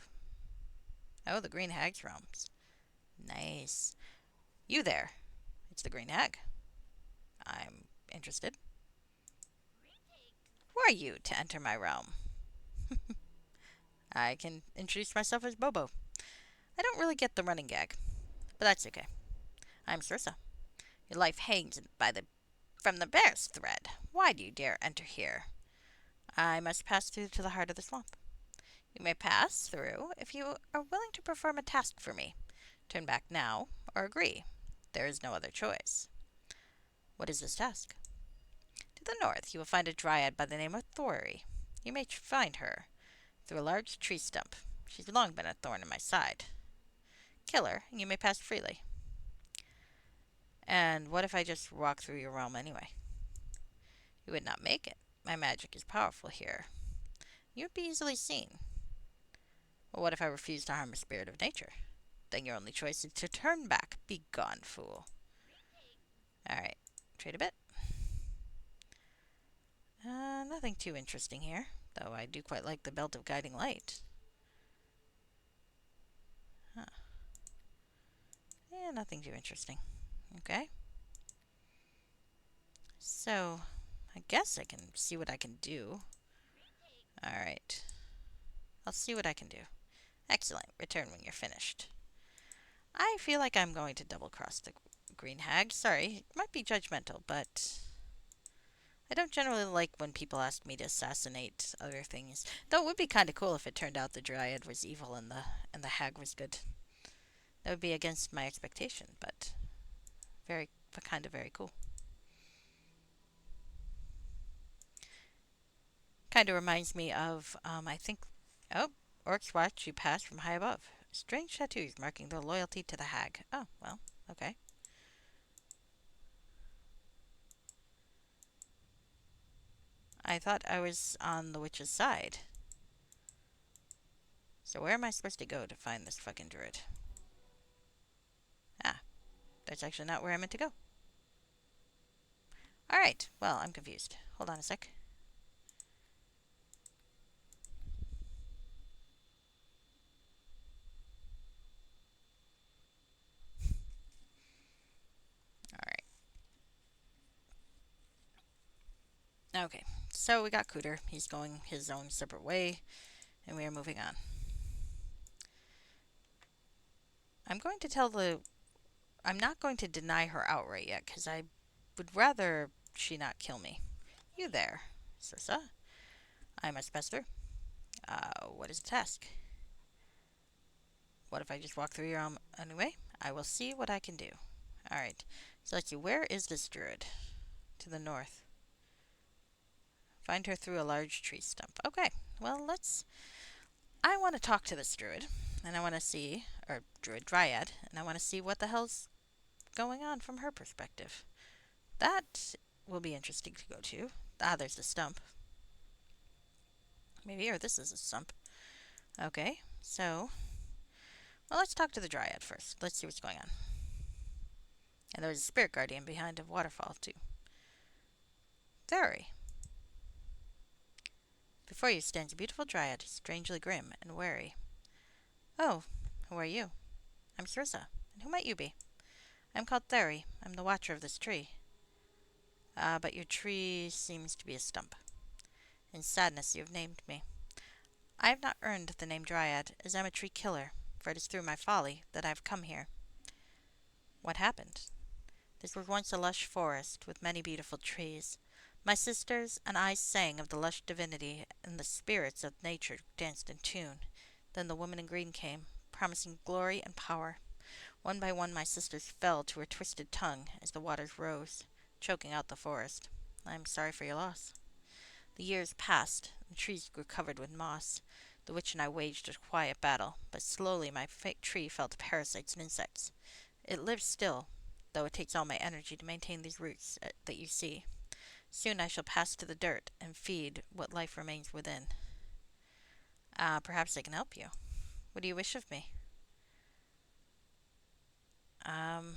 Oh, the Green Hag's realms. Nice. You there. It's the Green Hag. I'm interested. Who are you to enter my realm? I can introduce myself as Bobo. I don't really get the running gag, but that's okay. I'm Cirsa. Your life hangs from the barest thread. Why do you dare enter here? I must pass through to the heart of the swamp. You may pass through if you are willing to perform a task for me. Turn back now, or agree. There is no other choice. What is this task? To the north, you will find a dryad by the name of Thory. You may find her through a large tree stump. She's long been a thorn in my side. Kill her, and you may pass freely. And what if I just walk through your realm anyway? You would not make it. My magic is powerful here. You would be easily seen. Well, what if I refuse to harm a spirit of nature? Then your only choice is to turn back. Be gone, fool. Alright, trade a bit. Nothing too interesting here, though I do quite like the belt of guiding light. Huh. Yeah, nothing too interesting. Okay. So, I guess I can see what I can do. Alright. I'll see what I can do. Excellent. Return when you're finished. I feel like I'm going to double cross the green hag. Sorry, it might be judgmental, but I don't generally like when people ask me to assassinate other things. Though it would be kind of cool if it turned out the dryad was evil and the hag was good. That would be against my expectation, but kind of very cool. Kind of reminds me of I think oh, orcs watch you pass from high above. Strange tattoos marking their loyalty to the hag. Oh well, okay. I thought I was on the witch's side. So where am I supposed to go to find this fucking druid? Ah, that's actually not where I meant to go. Alright, well, I'm confused. Hold on a sec. Alright. Okay, so we got Cooter. He's going his own separate way, and we are moving on. I'm going to tell the... I'm not going to deny her outright yet, because I would rather she not kill me. You there, Sissa. I must pester. What is the task? What if I just walk through your anyway? I will see what I can do. Alright, so let's see. Where is this druid? To the north. Find her through a large tree stump. Okay, well, let's... I want to talk to this druid, and I want to see... Or druid dryad, and I want to see what the hell's going on from her perspective. That will be interesting to go to. Ah, there's the stump. Maybe, or this is a stump. Okay, so... Well, let's talk to the dryad first. Let's see what's going on. And there's a spirit guardian behind a waterfall, too. Very. Before you stands a beautiful dryad, strangely grim and wary. Oh, who are you? I'm Srissa, and who might you be? I'm called Theri. I'm the watcher of this tree. But your tree seems to be a stump. In sadness you have named me. I have not earned the name Dryad, as I'm a tree killer, for it is through my folly that I have come here. What happened? This was once a lush forest with many beautiful trees. My sisters and I sang of the lush divinity, and the spirits of nature danced in tune. Then the woman in green came, promising glory and power. One by one my sisters fell to her twisted tongue as the waters rose, choking out the forest. I am sorry for your loss. The years passed, the trees grew covered with moss. The witch and I waged a quiet battle, but slowly my tree fell to parasites and insects. It lives still, though it takes all my energy to maintain these roots that you see. Soon I shall pass to the dirt and feed what life remains within. Perhaps I can help you. What do you wish of me? Um,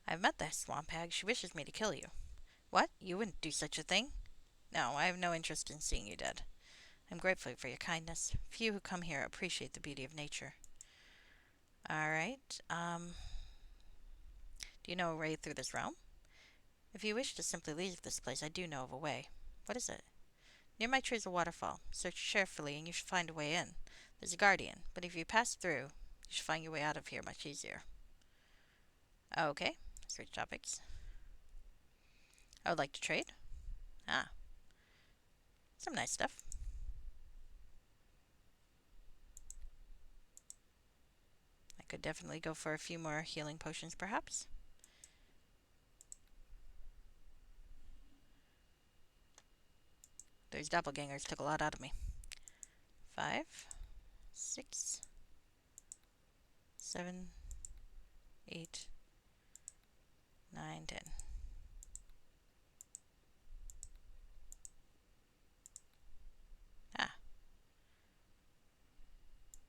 I've met the swamp hag. She wishes me to kill you. What? You wouldn't do such a thing? No, I have no interest in seeing you dead. I'm grateful for your kindness. Few who come here appreciate the beauty of nature. Alright, do you know a way through this realm? If you wish to simply leave this place, I do know of a way. What is it? Near my tree is a waterfall. Search carefully and you should find a way in. There's a guardian, but if you pass through, you should find your way out of here much easier. Okay, switch topics. I would like to trade. Ah, some nice stuff. I could definitely go for a few more healing potions, perhaps. Those doppelgangers took a lot out of me. 5, 6, 7, 8, 9, 10. Ah,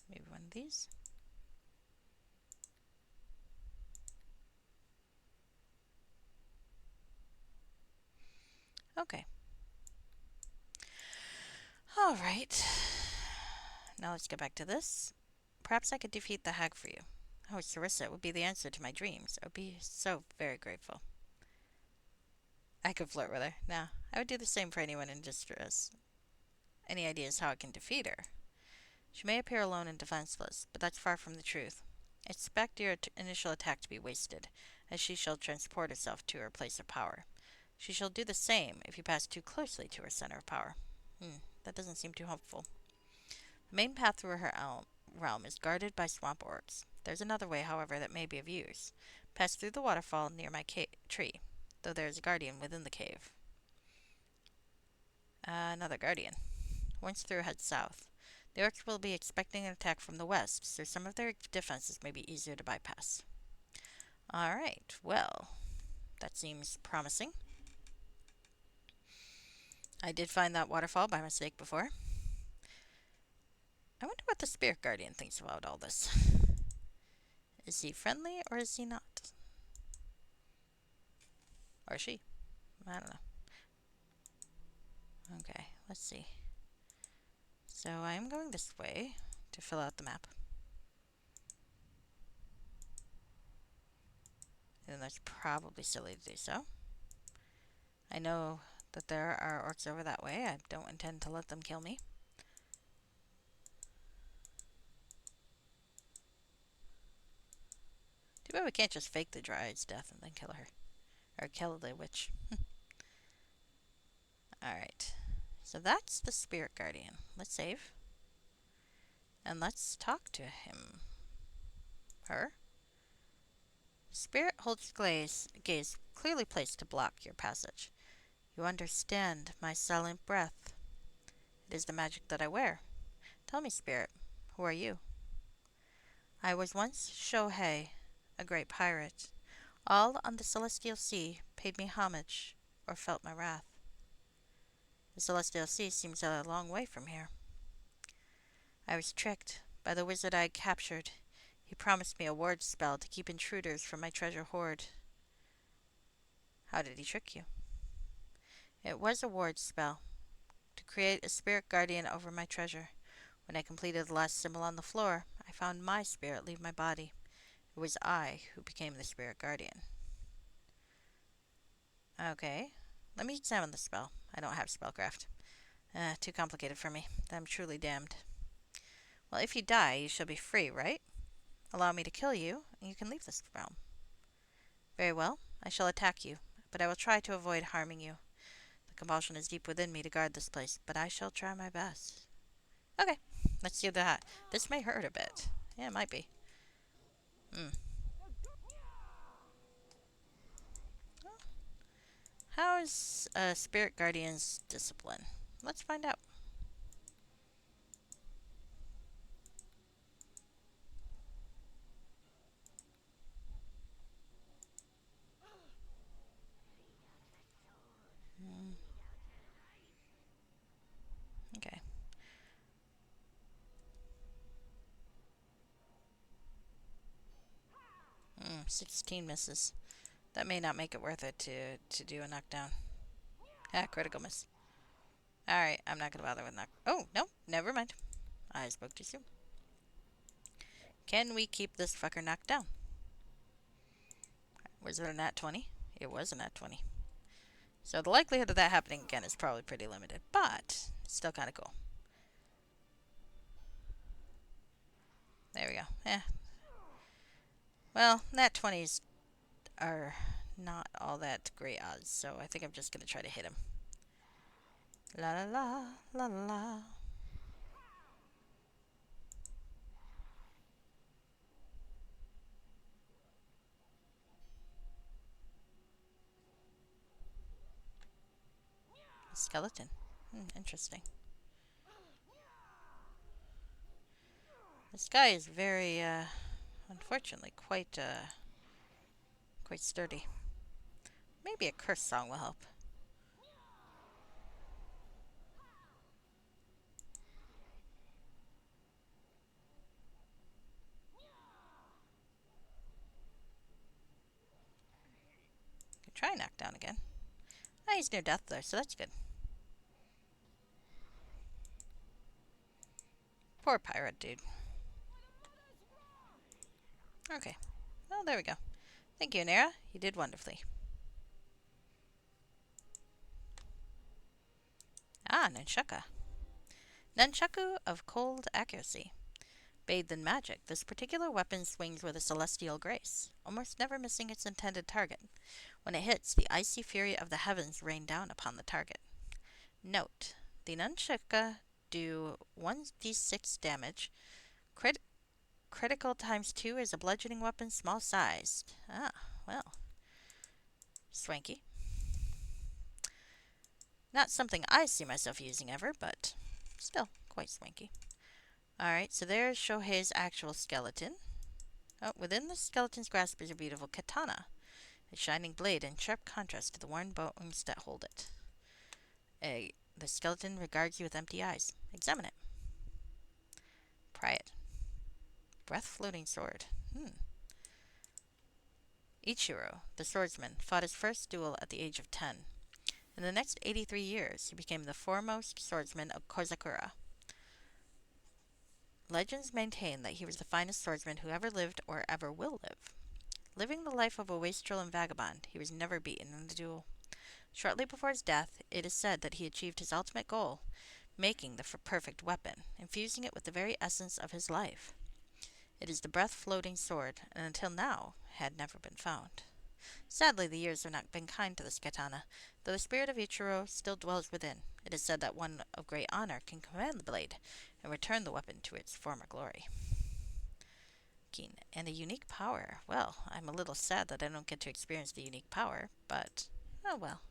maybe one of these. Okay. Alright. Now let's get back to this. Perhaps I could defeat the hag for you. Oh, Sarissa, it would be the answer to my dreams. I would be so very grateful. I could flirt with her. No, I would do the same for anyone in distress. Any ideas how I can defeat her? She may appear alone and defenseless, but that's far from the truth. Expect your initial attack to be wasted, as she shall transport herself to her place of power. She shall do the same if you pass too closely to her center of power. That doesn't seem too hopeful. The main path through her realm is guarded by swamp orcs. There's another way, however, that may be of use. Pass through the waterfall near my tree, though there is a guardian within the cave. Another guardian. Once through, head south. The orcs will be expecting an attack from the west, so some of their defenses may be easier to bypass. Alright, well, that seems promising. I did find that waterfall by mistake before. I wonder what the spirit guardian thinks about all this. Is he friendly or is he not? Or she? I don't know. Okay, let's see. So I am going this way to fill out the map. And that's probably silly to do so. I know that there are orcs over that way. I don't intend to let them kill me. Too bad we can't just fake the dryad's death and then kill her. Or kill the witch. Alright. So that's the spirit guardian. Let's save. And let's talk to him. Her. Spirit holds gaze clearly placed to block your passage. You understand my silent breath. It is the magic that I wear. Tell me, spirit, who are you? I was once Shohei, a great pirate. All on the celestial sea paid me homage or felt my wrath. The celestial sea seems a long way from here. I was tricked by the wizard I had captured. He promised me a ward spell to keep intruders from my treasure hoard. How did he trick you? It was a ward spell, to create a spirit guardian over my treasure. When I completed the last symbol on the floor, I found my spirit leave my body. It was I who became the spirit guardian. Okay, let me examine the spell. I don't have spellcraft. Too complicated for me. I'm truly damned. Well, if you die, you shall be free, right? Allow me to kill you, and you can leave this realm. Very well, I shall attack you, but I will try to avoid harming you. The compulsion is deep within me to guard this place, but I shall try my best. Okay, let's do that. This may hurt a bit. Yeah, it might be. How is Spirit Guardian's discipline? Let's find out. Mm, okay. 16 misses. That may not make it worth it to do a knockdown. Critical miss. Alright, I'm not going to bother with knock. Oh, no, never mind. I spoke too soon. Can we keep this fucker knocked down? Was it a nat 20? It was a nat 20. So the likelihood of that happening again is probably pretty limited, but still kind of cool. There we go. Well, nat 20s are not all that great odds, so I think I'm just going to try to hit him. La la la, la la la. Skeleton. Interesting. This guy is very, unfortunately, quite sturdy. Maybe a curse song will help. Could try knockdown again. Oh, he's near death there, so that's good. Poor pirate dude. Okay. Well, there we go. Thank you, Nera. You did wonderfully. Ah, Nunchaka. Nunchaku of cold accuracy. Bathed in magic, this particular weapon swings with a celestial grace, almost never missing its intended target. When it hits, the icy fury of the heavens rain down upon the target. Note: the nunchaka do 1d6 damage. Crit- Critical times 2 is a bludgeoning weapon, small sized. Ah, well, swanky. Not something I see myself using ever, but still quite swanky. Alright, so there's Shohei's actual skeleton. Oh, within the skeleton's grasp is a beautiful katana, a shining blade in sharp contrast to the worn bones that hold it. The skeleton regards you with empty eyes. Examine it. Pry it. Breath floating sword. Ichiro, the swordsman, fought his first duel at the age of 10. In the next 83 years, he became the foremost swordsman of Kozakura. Legends maintain that he was the finest swordsman who ever lived or ever will live. Living the life of a wastrel and vagabond, he was never beaten in a duel. Shortly before his death, it is said that he achieved his ultimate goal, making the perfect weapon, infusing it with the very essence of his life. It is the breath-floating sword, and until now had never been found. Sadly, the years have not been kind to this katana, though the spirit of Ichiro still dwells within. It is said that one of great honor can command the blade and return the weapon to its former glory. Keen. And a unique power. Well, I'm a little sad that I don't get to experience the unique power, but oh well.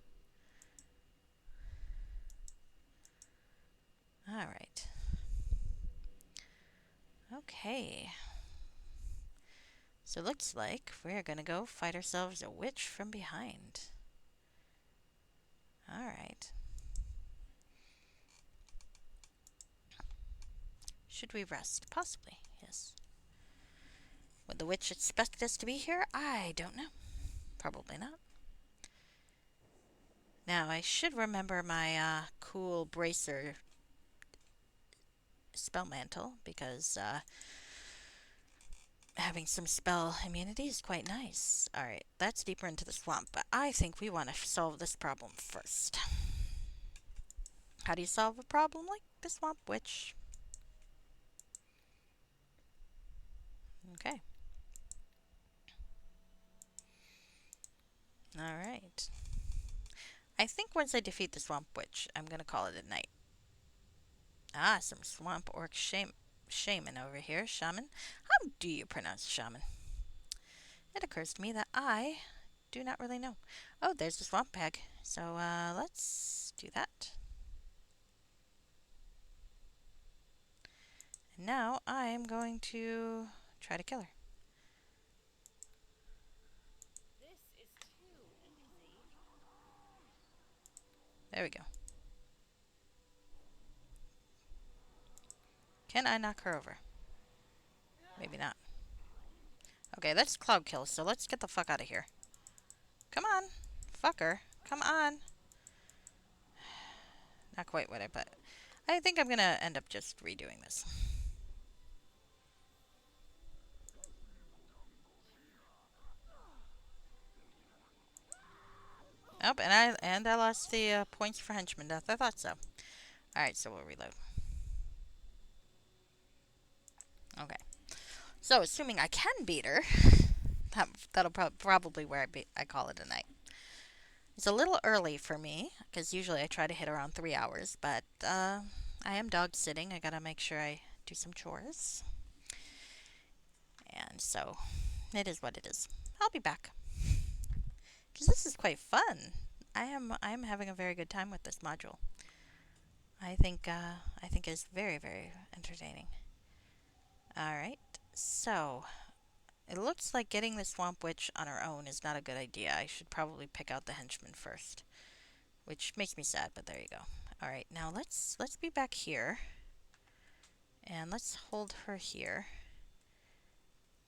Alright. Okay. So it looks like we're gonna go fight ourselves a witch from behind. Alright. Should we rest? Possibly, yes. Would the witch expect us to be here? I don't know. Probably not. Now, I should remember my cool bracer spell mantle because having some spell immunity is quite nice. Alright, that's deeper into the swamp, but I think we want to solve this problem first. How do you solve a problem like the swamp witch? Okay. Alright. I think once I defeat the swamp witch, I'm going to call it a night. Ah, some swamp orc shaman over here. Shaman? How do you pronounce shaman? It occurs to me that I do not really know. Oh, there's the swamp bag. So let's do that. And now I am going to try to kill her. This is too easy. There we go. Can I knock her over? Maybe not. Okay, that's cloud kill, so let's get the fuck out of here. Come on. Fucker. Come on. Not quite what but I think I'm gonna end up just redoing this. Oh, and I lost the points for henchman death. I thought so. Alright, so we'll reload. Okay. So, assuming I can beat her, that'll probably where I call it a night. It's a little early for me, because usually I try to hit around 3 hours, but I am dog sitting. I gotta make sure I do some chores. And so, it is what it is. I'll be back. Because this is quite fun. I am having a very good time with this module. I think it's very, very entertaining. Alright, so it looks like getting the Swamp Witch on her own is not a good idea. I should probably pick out the henchman first. Which makes me sad, but there you go. Alright, now let's be back here. And let's hold her here.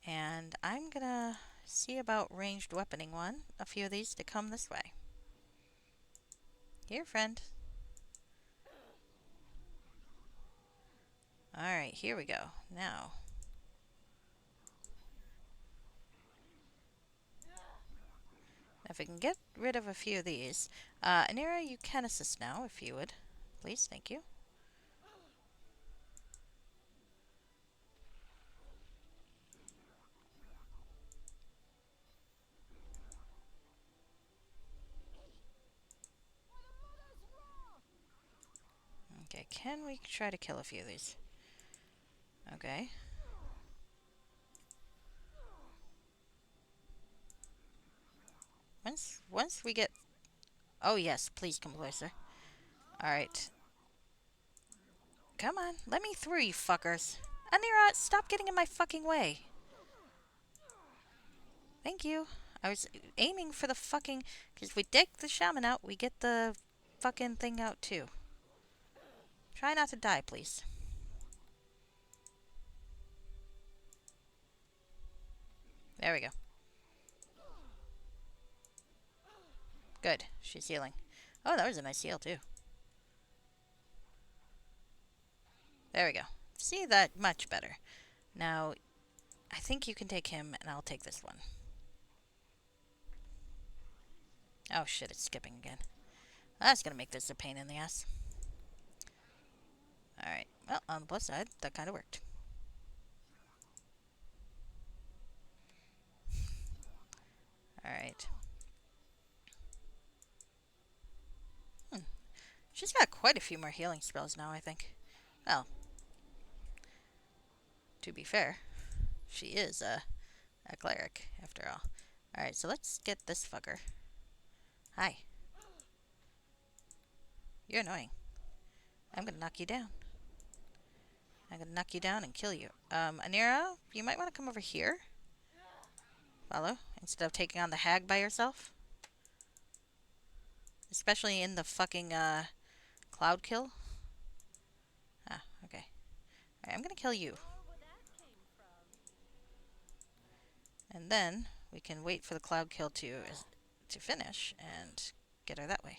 And I'm gonna see about ranged weaponing a few of these to come this way. Here, friend. Alright, here we go. Now. If we can get rid of a few of these. Anira, you can assist now, if you would. Please, thank you. Okay, can we try to kill a few of these? Okay. Once we get... Oh, yes, please come closer. Alright. Come on, let me through, you fuckers. Anira, stop getting in my fucking way. Thank you. I was aiming for the fucking... Because if we take the shaman out, we get the fucking thing out, too. Try not to die, please. There we go. Good. She's healing. Oh, that was a nice heal, too. There we go. See, that much better. Now, I think you can take him, and I'll take this one. Oh, shit, it's skipping again. That's gonna make this a pain in the ass. Alright. Well, on the plus side, that kind of worked. Alright. She's got quite a few more healing spells now, I think. Well, to be fair, she is a cleric, after all. Alright, so let's get this fucker. Hi. You're annoying. I'm gonna knock you down. I'm gonna knock you down and kill you. Anira, you might want to come over here. Follow, instead of taking on the hag by yourself. Especially in the fucking, cloud kill. Ah, okay. Alright, I'm gonna kill you. And then we can wait for the cloud kill to finish and get her that way.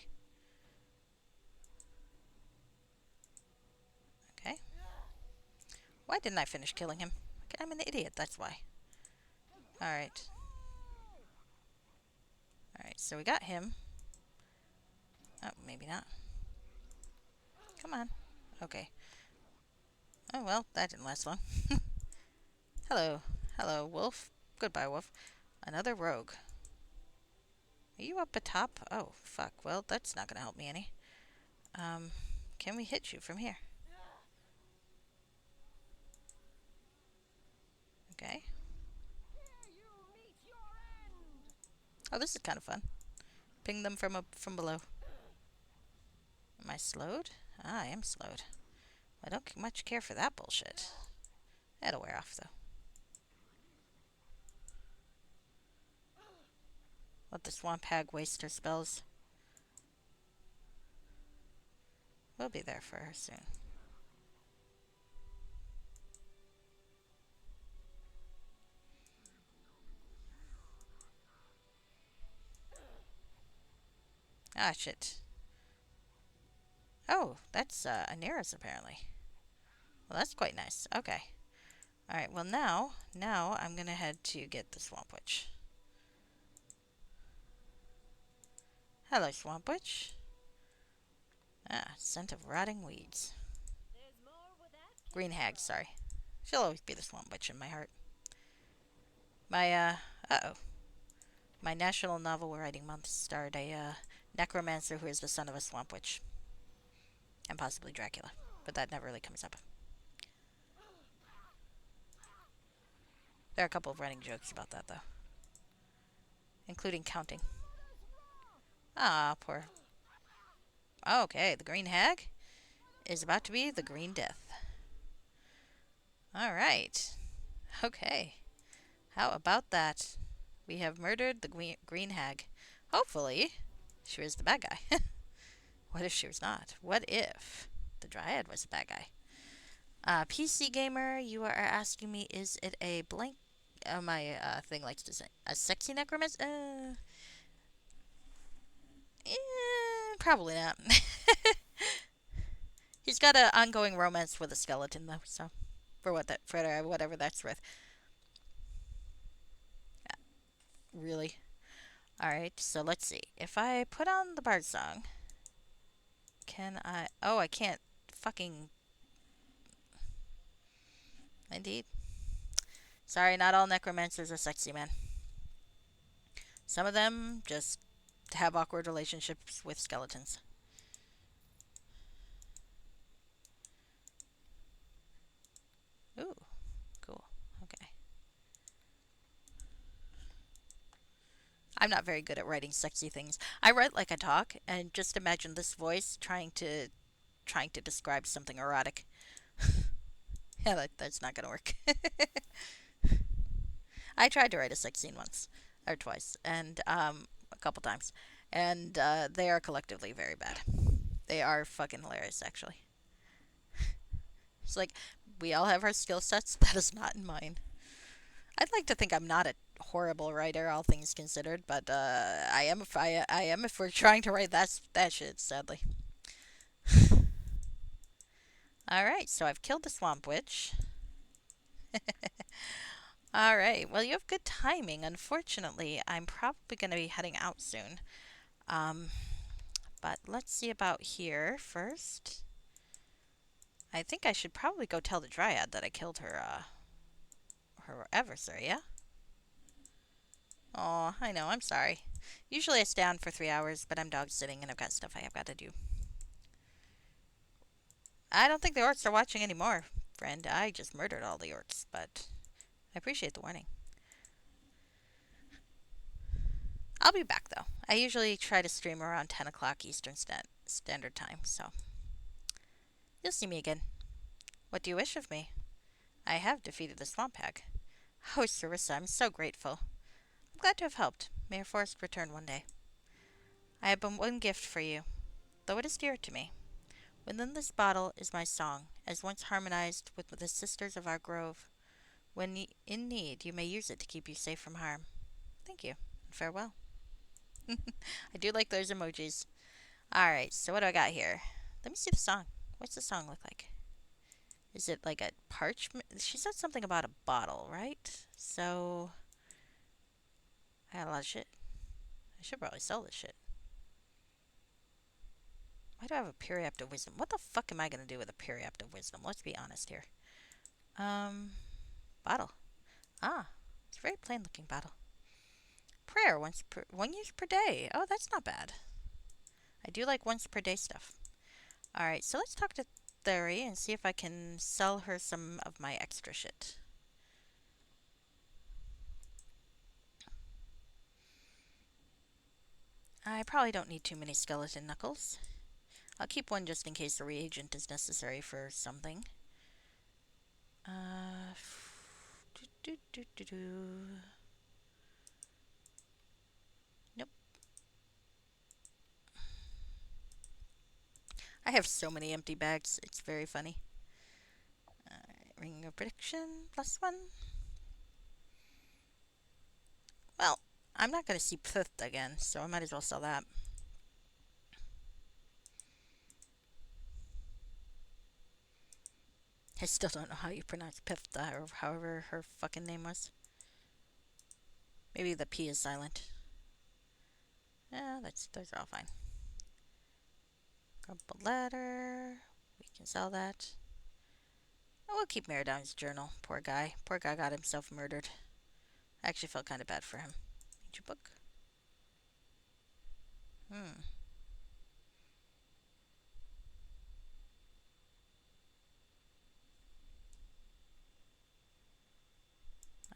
Okay. Why didn't I finish killing him? I'm an idiot, that's why. Alright. Alright, so we got him. Oh, maybe not. Come on. Okay. Oh, well, that didn't last long. Hello. Hello, wolf. Goodbye, wolf. Another rogue. Are you up atop? Oh, fuck. Well, that's not gonna help me any. Can we hit you from here? Okay. Oh, this is kind of fun. Ping them from below. Am I slowed? Ah, I am slowed. I don't much care for that bullshit. That'll wear off, though. Let the swamp hag waste her spells. We'll be there for her soon. Ah, shit. Oh, that's Anira's apparently. Well, that's quite nice. Okay. Alright, well now I'm gonna head to get the Swamp Witch. Hello, Swamp Witch. Ah, scent of rotting weeds. Green hag, sorry. She'll always be the Swamp Witch in my heart. My, uh-oh. My National Novel Writing Month starred a, necromancer who is the son of a Swamp Witch. And possibly Dracula. But that never really comes up. There are a couple of running jokes about that, though. Including counting. Ah, poor. Okay, the Green Hag is about to be the Green Death. Alright. Okay. How about that? We have murdered the Green Hag. Hopefully, she was the bad guy. What if she was not? What if the Dryad was the bad guy? PC Gamer, you are asking me, is it a blank... my thing likes to say, a sexy necromancer? Probably not. He's got an ongoing romance with a skeleton, though. So, for whatever that's worth. Really. All right. So let's see. If I put on the bard song, can I? Oh, I can't. Fucking. Indeed. Sorry, not all necromancers are sexy, man. Some of them just have awkward relationships with skeletons. Ooh, cool. Okay. I'm not very good at writing sexy things. I write like I talk, and just imagine this voice trying to describe something erotic. Yeah, that's not gonna work. I tried to write a sex scene once or twice, and a couple times, and they are collectively very bad. They are fucking hilarious, actually. It's like we all have our skill sets. That is not in mine. I'd like to think I'm not a horrible writer, all things considered, but I am if we're trying to write that shit. Sadly. All right, so I've killed the swamp witch. All right. Well, you have good timing. Unfortunately, I'm probably going to be heading out soon. Um, but let's see about here first. I think I should probably go tell the dryad that I killed her adversary. Yeah. Oh, I know. I'm sorry. Usually I stay on for 3 hours, but I'm dog sitting and I've got stuff I have got to do. I don't think the orcs are watching anymore, friend. I just murdered all the orcs, but I appreciate the warning. I'll be back though. I usually try to stream around 10 o'clock Eastern Standard Time, so you'll see me again. What do you wish of me? I have defeated the swamp hag. Oh, Sarissa, I'm so grateful. I'm glad to have helped. May your forest return one day. I have but one gift for you, though it is dear to me. Within this bottle is my song, as once harmonized with the sisters of our grove. When in need, you may use it to keep you safe from harm. Thank you, and farewell. I do like those emojis. Alright, so what do I got here? Let me see the song. What's the song look like? Is it like a parchment? She said something about a bottle, right? So, I got a lot of shit. I should probably sell this shit. Why do I have a periapt of wisdom? What the fuck am I gonna do with a periapt of wisdom? Let's be honest here. Um, bottle. Ah, it's a very plain looking bottle. Prayer one use per day. Oh, that's not bad. I do like once per day stuff. Alright, so let's talk to Theory and see if I can sell her some of my extra shit. I probably don't need too many skeleton knuckles. I'll keep one just in case a reagent is necessary for something. Uh, do, do, do, do. Nope. I have so many empty bags. It's very funny. Ring of prediction +1. Well, I'm not going to see Pith again, so I might as well sell that. I still don't know how you pronounce Pithda or however her fucking name was. Maybe the P is silent. Yeah, those are all fine. Crumpled letter. We can sell that. Oh, we'll keep Meridown's journal. Poor guy. Poor guy got himself murdered. I actually felt kind of bad for him. Ancient book. Hmm.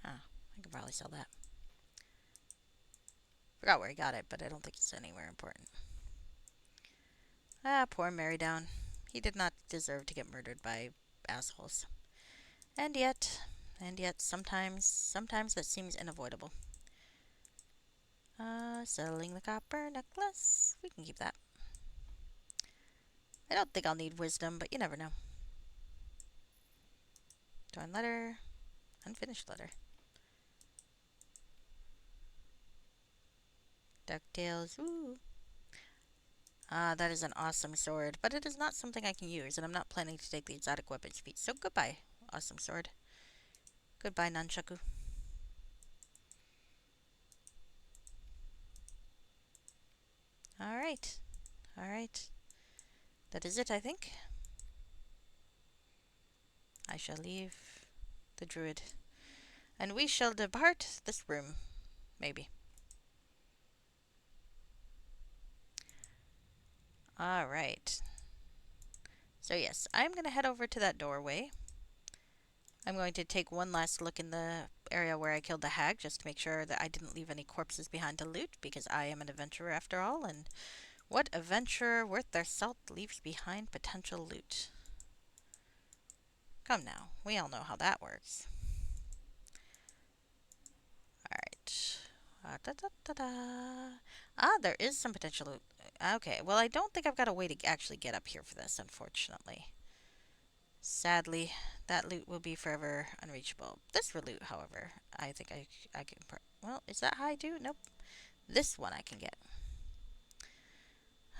Ah, I can probably sell that. Forgot where he got it, but I don't think it's anywhere important. Ah, poor Meridown. He did not deserve to get murdered by assholes. And yet, sometimes that seems unavoidable. Selling the copper necklace. We can keep that. I don't think I'll need wisdom, but you never know. Torn letter. Unfinished letter. DuckTales. Ooh. Ah, that is an awesome sword, but it is not something I can use, and I'm not planning to take the exotic weapons feat. So goodbye, awesome sword. Goodbye, nunchaku. Alright, alright. That is it, I think. I shall leave the druid. And we shall depart this room, maybe. Alright. So yes, I'm going to head over to that doorway. I'm going to take one last look in the area where I killed the hag, just to make sure that I didn't leave any corpses behind to loot, because I am an adventurer after all, and what adventurer worth their salt leaves behind potential loot? Come now, we all know how that works. Alright. Da, da, da, da. Ah, there is some potential loot. Okay, well, I don't think I've got a way to actually get up here for this, unfortunately. Sadly, that loot will be forever unreachable. This loot, however, I think I can... Well, is that high too? Nope. This one I can get.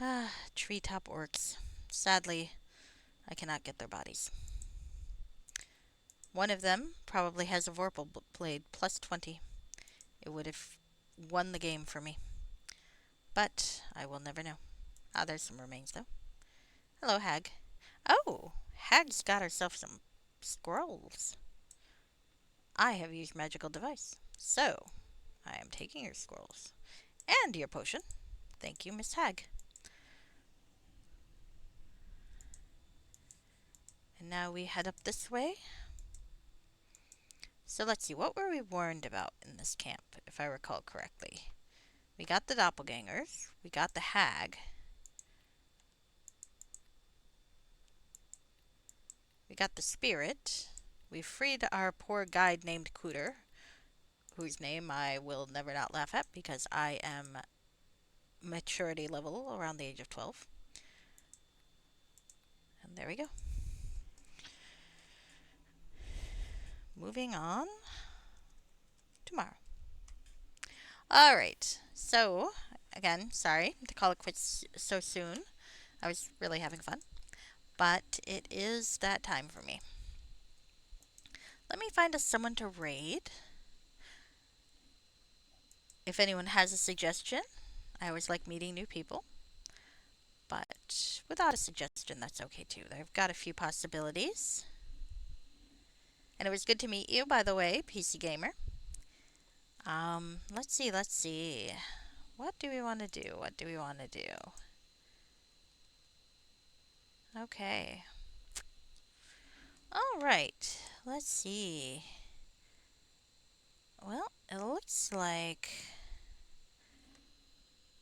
Ah, treetop orcs. Sadly, I cannot get their bodies. One of them probably has a Vorpal blade plus 20. It would have won the game for me. But I will never know. Ah, there's some remains though. Hello, hag. Oh, hag's got herself some scrolls. I have used magical device. So, I am taking your scrolls. And your potion. Thank you, Miss Hag. And now we head up this way. So let's see, what were we warned about in this camp, if I recall correctly? We got the doppelgangers. We got the hag. We got the spirit. We freed our poor guide named Cooter, whose name I will never not laugh at because I am maturity level around the age of 12. And there we go. Moving on. Tomorrow. Alright, so, again, sorry to call it quits so soon. I was really having fun. But it is that time for me. Let me find us someone to raid. If anyone has a suggestion, I always like meeting new people. But without a suggestion, that's okay too. I've got a few possibilities. And it was good to meet you, by the way, PC Gamer. Let's see, let's see. What do we want to do? What do we want to do? Okay. Alright, let's see. Well, it looks like...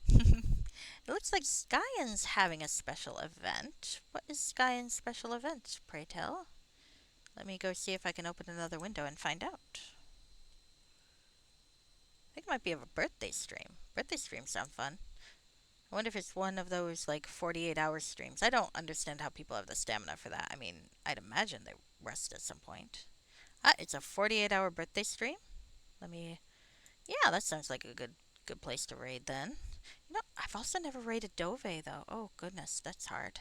It looks like Skyen's having a special event. What is Skyen's special event, pray tell? Let me go see if I can open another window and find out. I think it might be of a birthday stream. Birthday streams sound fun. I wonder if it's one of those, like, 48-hour streams. I don't understand how people have the stamina for that. I mean, I'd imagine they rest at some point. Ah, it's a 48-hour birthday stream? Let me... Yeah, that sounds like a good place to raid then. You know, I've also never raided Dove, though. Oh, goodness, that's hard.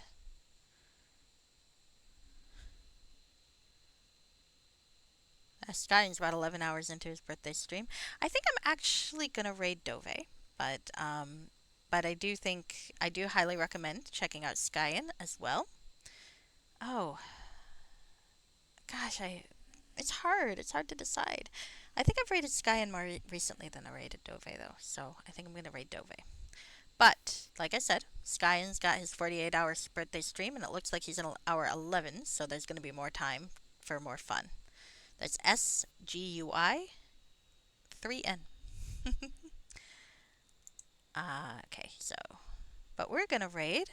Skyen's about 11 hours into his birthday stream. I think I'm actually gonna raid Dove, but I do highly recommend checking out Skyen as well. Oh, gosh, it's hard. It's hard to decide. I think I've raided Skyen more recently than I raided Dove, though, so I think I'm gonna raid Dove. But, like I said, Skyen's got his 48-hour birthday stream, and it looks like he's in hour 11, so there's gonna be more time for more fun. That's SGUI 3N. Okay, so. But we're gonna raid.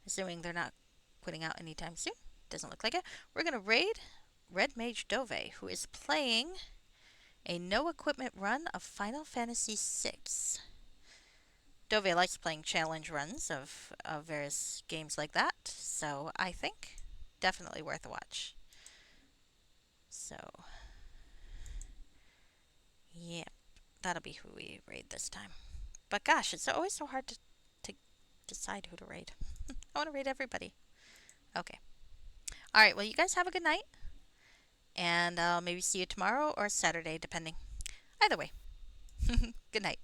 Assuming they're not putting out anytime soon. Doesn't look like it. We're gonna raid Red Mage Dove, who is playing a no equipment run of Final Fantasy VI. Dove likes playing challenge runs of various games like that, so I think definitely worth a watch. So, yep, that'll be who we raid this time. But gosh, it's always so hard to decide who to raid. I want to raid everybody. Okay. All right. Well, you guys have a good night, and I'll maybe see you tomorrow or Saturday, depending. Either way. Good night.